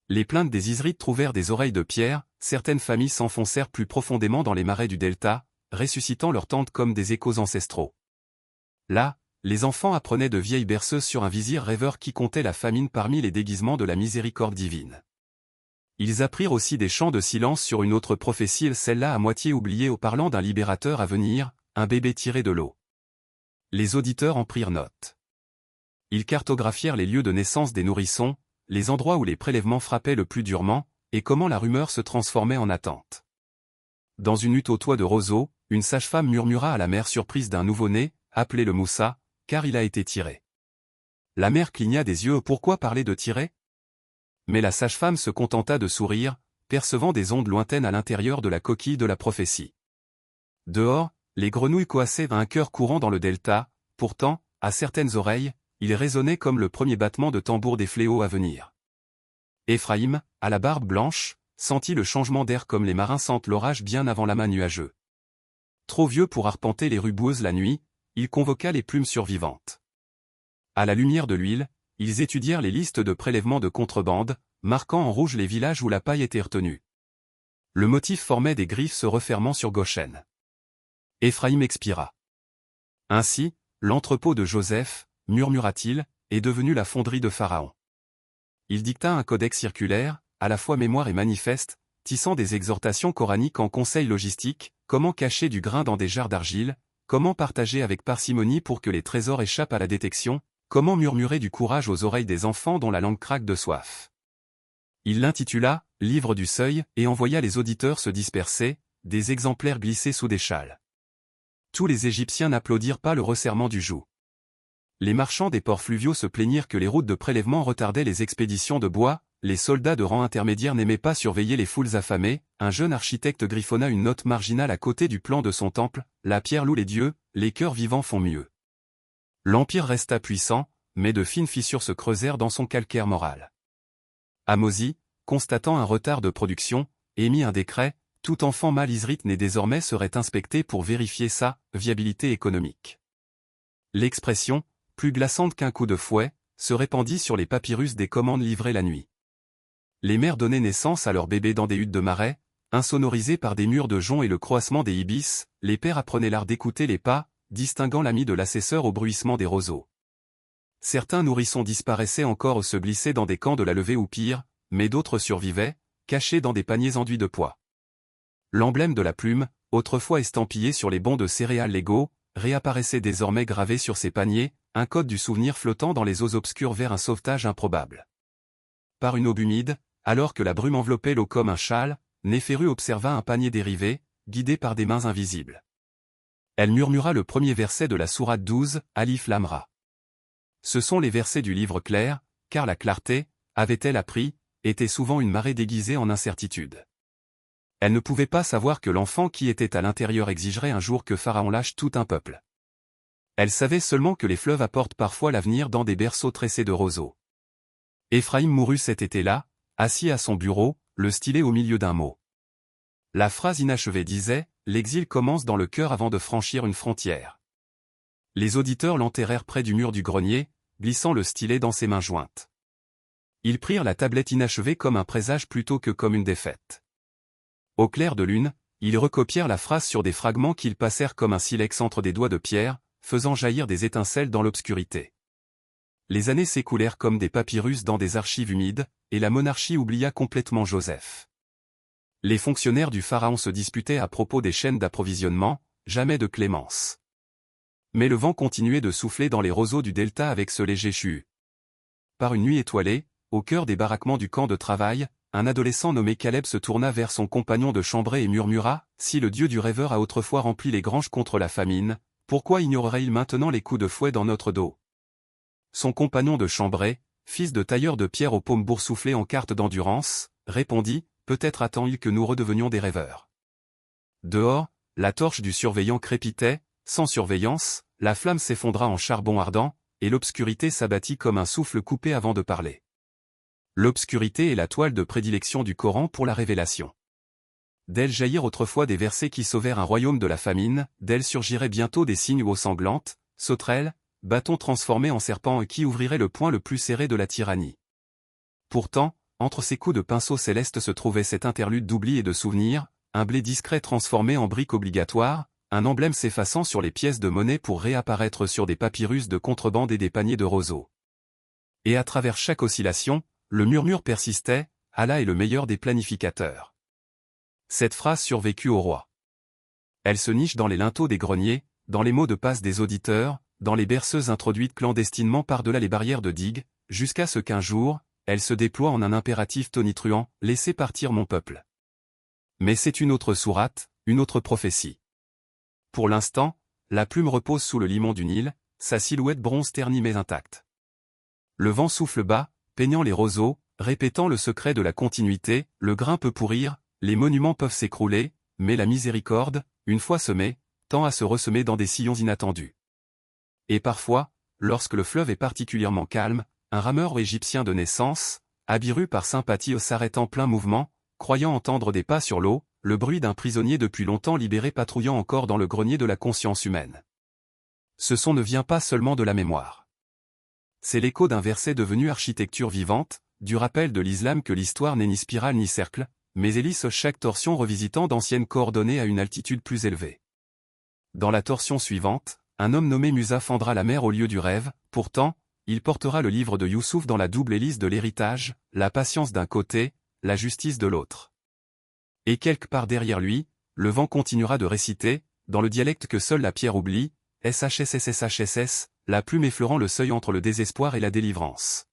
Les plaintes des Isrites trouvèrent des oreilles de pierre, certaines familles s'enfoncèrent plus profondément dans les marais du delta, ressuscitant leurs tentes comme des échos ancestraux. Là, les enfants apprenaient de vieilles berceuses sur un vizir rêveur qui comptait la famine parmi les déguisements de la miséricorde divine. Ils apprirent aussi des chants de silence sur une autre prophétie, celle-là à moitié oubliée au parlant d'un libérateur à venir, un bébé tiré de l'eau. Les auditeurs en prirent note. Ils cartographièrent les lieux de naissance des nourrissons, les endroits où les prélèvements frappaient le plus durement, et comment la rumeur se transformait en attente. Dans une hutte au toit de roseaux, une sage-femme murmura à la mère surprise d'un nouveau-né, appelé le Moussa, car il a été tiré. La mère cligna des yeux. Pourquoi parler de tirer? Mais la sage-femme se contenta de sourire, percevant des ondes lointaines à l'intérieur de la coquille de la prophétie. Dehors, les grenouilles coassaient un cœur courant dans le delta, pourtant, à certaines oreilles, il résonnait comme le premier battement de tambour des fléaux à venir. Éphraïm, à la barbe blanche, sentit le changement d'air comme les marins sentent l'orage bien avant l'amas nuageux. Trop vieux pour arpenter les rues boueuses la nuit, il convoqua les plumes survivantes. À la lumière de l'huile, ils étudièrent les listes de prélèvements de contrebande, marquant en rouge les villages où la paille était retenue. Le motif formait des griffes se refermant sur Goshen. Éphraïm expira. Ainsi, l'entrepôt de Joseph, murmura-t-il, est devenu la fonderie de Pharaon. Il dicta un codex circulaire, à la fois mémoire et manifeste, tissant des exhortations coraniques en conseils logistiques, comment cacher du grain dans des jarres d'argile, comment partager avec parcimonie pour que les trésors échappent à la détection, comment murmurer du courage aux oreilles des enfants dont la langue craque de soif. Il l'intitula « Livre du seuil » et envoya les auditeurs se disperser, des exemplaires glissés sous des châles. Tous les Égyptiens n'applaudirent pas le resserrement du joug. Les marchands des ports fluviaux se plaignirent que les routes de prélèvement retardaient les expéditions de bois, les soldats de rang intermédiaire n'aimaient pas surveiller les foules affamées, un jeune architecte griffonna une note marginale à côté du plan de son temple, la pierre loue les dieux, les cœurs vivants font mieux. L'empire resta puissant, mais de fines fissures se creusèrent dans son calcaire moral. Amosi, constatant un retard de production, émit un décret, tout enfant mal israélite né désormais serait inspecté pour vérifier sa viabilité économique. L'expression, plus glaçante qu'un coup de fouet, se répandit sur les papyrus des commandes livrées la nuit. Les mères donnaient naissance à leurs bébés dans des huttes de marais, insonorisées par des murs de joncs et le croassement des ibis, les pères apprenaient l'art d'écouter les pas, distinguant l'ami de l'assesseur au bruissement des roseaux. Certains nourrissons disparaissaient encore ou se glissaient dans des camps de la levée ou pire, mais d'autres survivaient, cachés dans des paniers enduits de pois. L'emblème de la plume, autrefois estampillé sur les bons de céréales légaux, réapparaissait désormais gravé sur ces paniers, un code du souvenir flottant dans les eaux obscures vers un sauvetage improbable. Par une aube humide, alors que la brume enveloppait l'eau comme un châle, Néferu observa un panier dérivé, guidé par des mains invisibles. Elle murmura le premier verset de la sourate 12, Alif Lam Ra. Ce sont les versets du livre clair, car la clarté, avait-elle appris, était souvent une marée déguisée en incertitude. Elle ne pouvait pas savoir que l'enfant qui était à l'intérieur exigerait un jour que Pharaon lâche tout un peuple. Elle savait seulement que les fleuves apportent parfois l'avenir dans des berceaux tressés de roseaux. Éphraïm mourut cet été-là, assis à son bureau, le stylet au milieu d'un mot. La phrase inachevée disait « L'exil commence dans le cœur avant de franchir une frontière ». Les auditeurs l'enterrèrent près du mur du grenier, glissant le stylet dans ses mains jointes. Ils prirent la tablette inachevée comme un présage plutôt que comme une défaite. Au clair de lune, ils recopièrent la phrase sur des fragments qu'ils passèrent comme un silex entre des doigts de pierre, faisant jaillir des étincelles dans l'obscurité. Les années s'écoulèrent comme des papyrus dans des archives humides, et la monarchie oublia complètement Joseph. Les fonctionnaires du pharaon se disputaient à propos des chaînes d'approvisionnement, jamais de clémence. Mais le vent continuait de souffler dans les roseaux du delta avec ce léger chut. Par une nuit étoilée, au cœur des baraquements du camp de travail, un adolescent nommé Caleb se tourna vers son compagnon de chambrée et murmura « Si le dieu du rêveur a autrefois rempli les granges contre la famine, pourquoi ignorerait-il maintenant les coups de fouet dans notre dos ?» Son compagnon de chambrée, fils de tailleur de pierre aux paumes boursouflées en carte d'endurance, répondit « Peut-être attend-il que nous redevenions des rêveurs. » Dehors, la torche du surveillant crépitait, sans surveillance, la flamme s'effondra en charbon ardent, et l'obscurité s'abattit comme un souffle coupé avant de parler. L'obscurité est la toile de prédilection du Coran pour la révélation. D'elle jaillirent autrefois des versets qui sauvèrent un royaume de la famine, d'elle surgiraient bientôt des signes aux sanglantes, sauterelles, bâtons transformés en serpents et qui ouvriraient le poing le plus serré de la tyrannie. Pourtant, entre ces coups de pinceau céleste se trouvait cet interlude d'oubli et de souvenirs, un blé discret transformé en brique obligatoire, un emblème s'effaçant sur les pièces de monnaie pour réapparaître sur des papyrus de contrebande et des paniers de roseaux. Et à travers chaque oscillation, le murmure persistait, Allah est le meilleur des planificateurs. Cette phrase survécut au roi. Elle se niche dans les linteaux des greniers, dans les mots de passe des auditeurs, dans les berceuses introduites clandestinement par-delà les barrières de digues, jusqu'à ce qu'un jour, elle se déploie en un impératif tonitruant, « Laissez partir mon peuple ». Mais c'est une autre sourate, une autre prophétie. Pour l'instant, la plume repose sous le limon du Nil, sa silhouette bronze ternie mais intacte. Le vent souffle bas, peignant les roseaux, répétant le secret de la continuité, le grain peut pourrir, les monuments peuvent s'écrouler, mais la miséricorde, une fois semée, tend à se ressemer dans des sillons inattendus. Et parfois, lorsque le fleuve est particulièrement calme, un rameur égyptien de naissance, Abiru par sympathie s'arrête en plein mouvement, croyant entendre des pas sur l'eau, le bruit d'un prisonnier depuis longtemps libéré patrouillant encore dans le grenier de la conscience humaine. Ce son ne vient pas seulement de la mémoire. C'est l'écho d'un verset devenu architecture vivante, du rappel de l'islam que l'histoire n'est ni spirale ni cercle, mais hélice chaque torsion revisitant d'anciennes coordonnées à une altitude plus élevée. Dans la torsion suivante, un homme nommé Musa fendra la mer au lieu du rêve, pourtant, il portera le livre de Youssouf dans la double hélice de l'héritage, la patience d'un côté, la justice de l'autre. Et quelque part derrière lui, le vent continuera de réciter, dans le dialecte que seule la pierre oublie, SHSSSHSS, la plume effleurant le seuil entre le désespoir et la délivrance.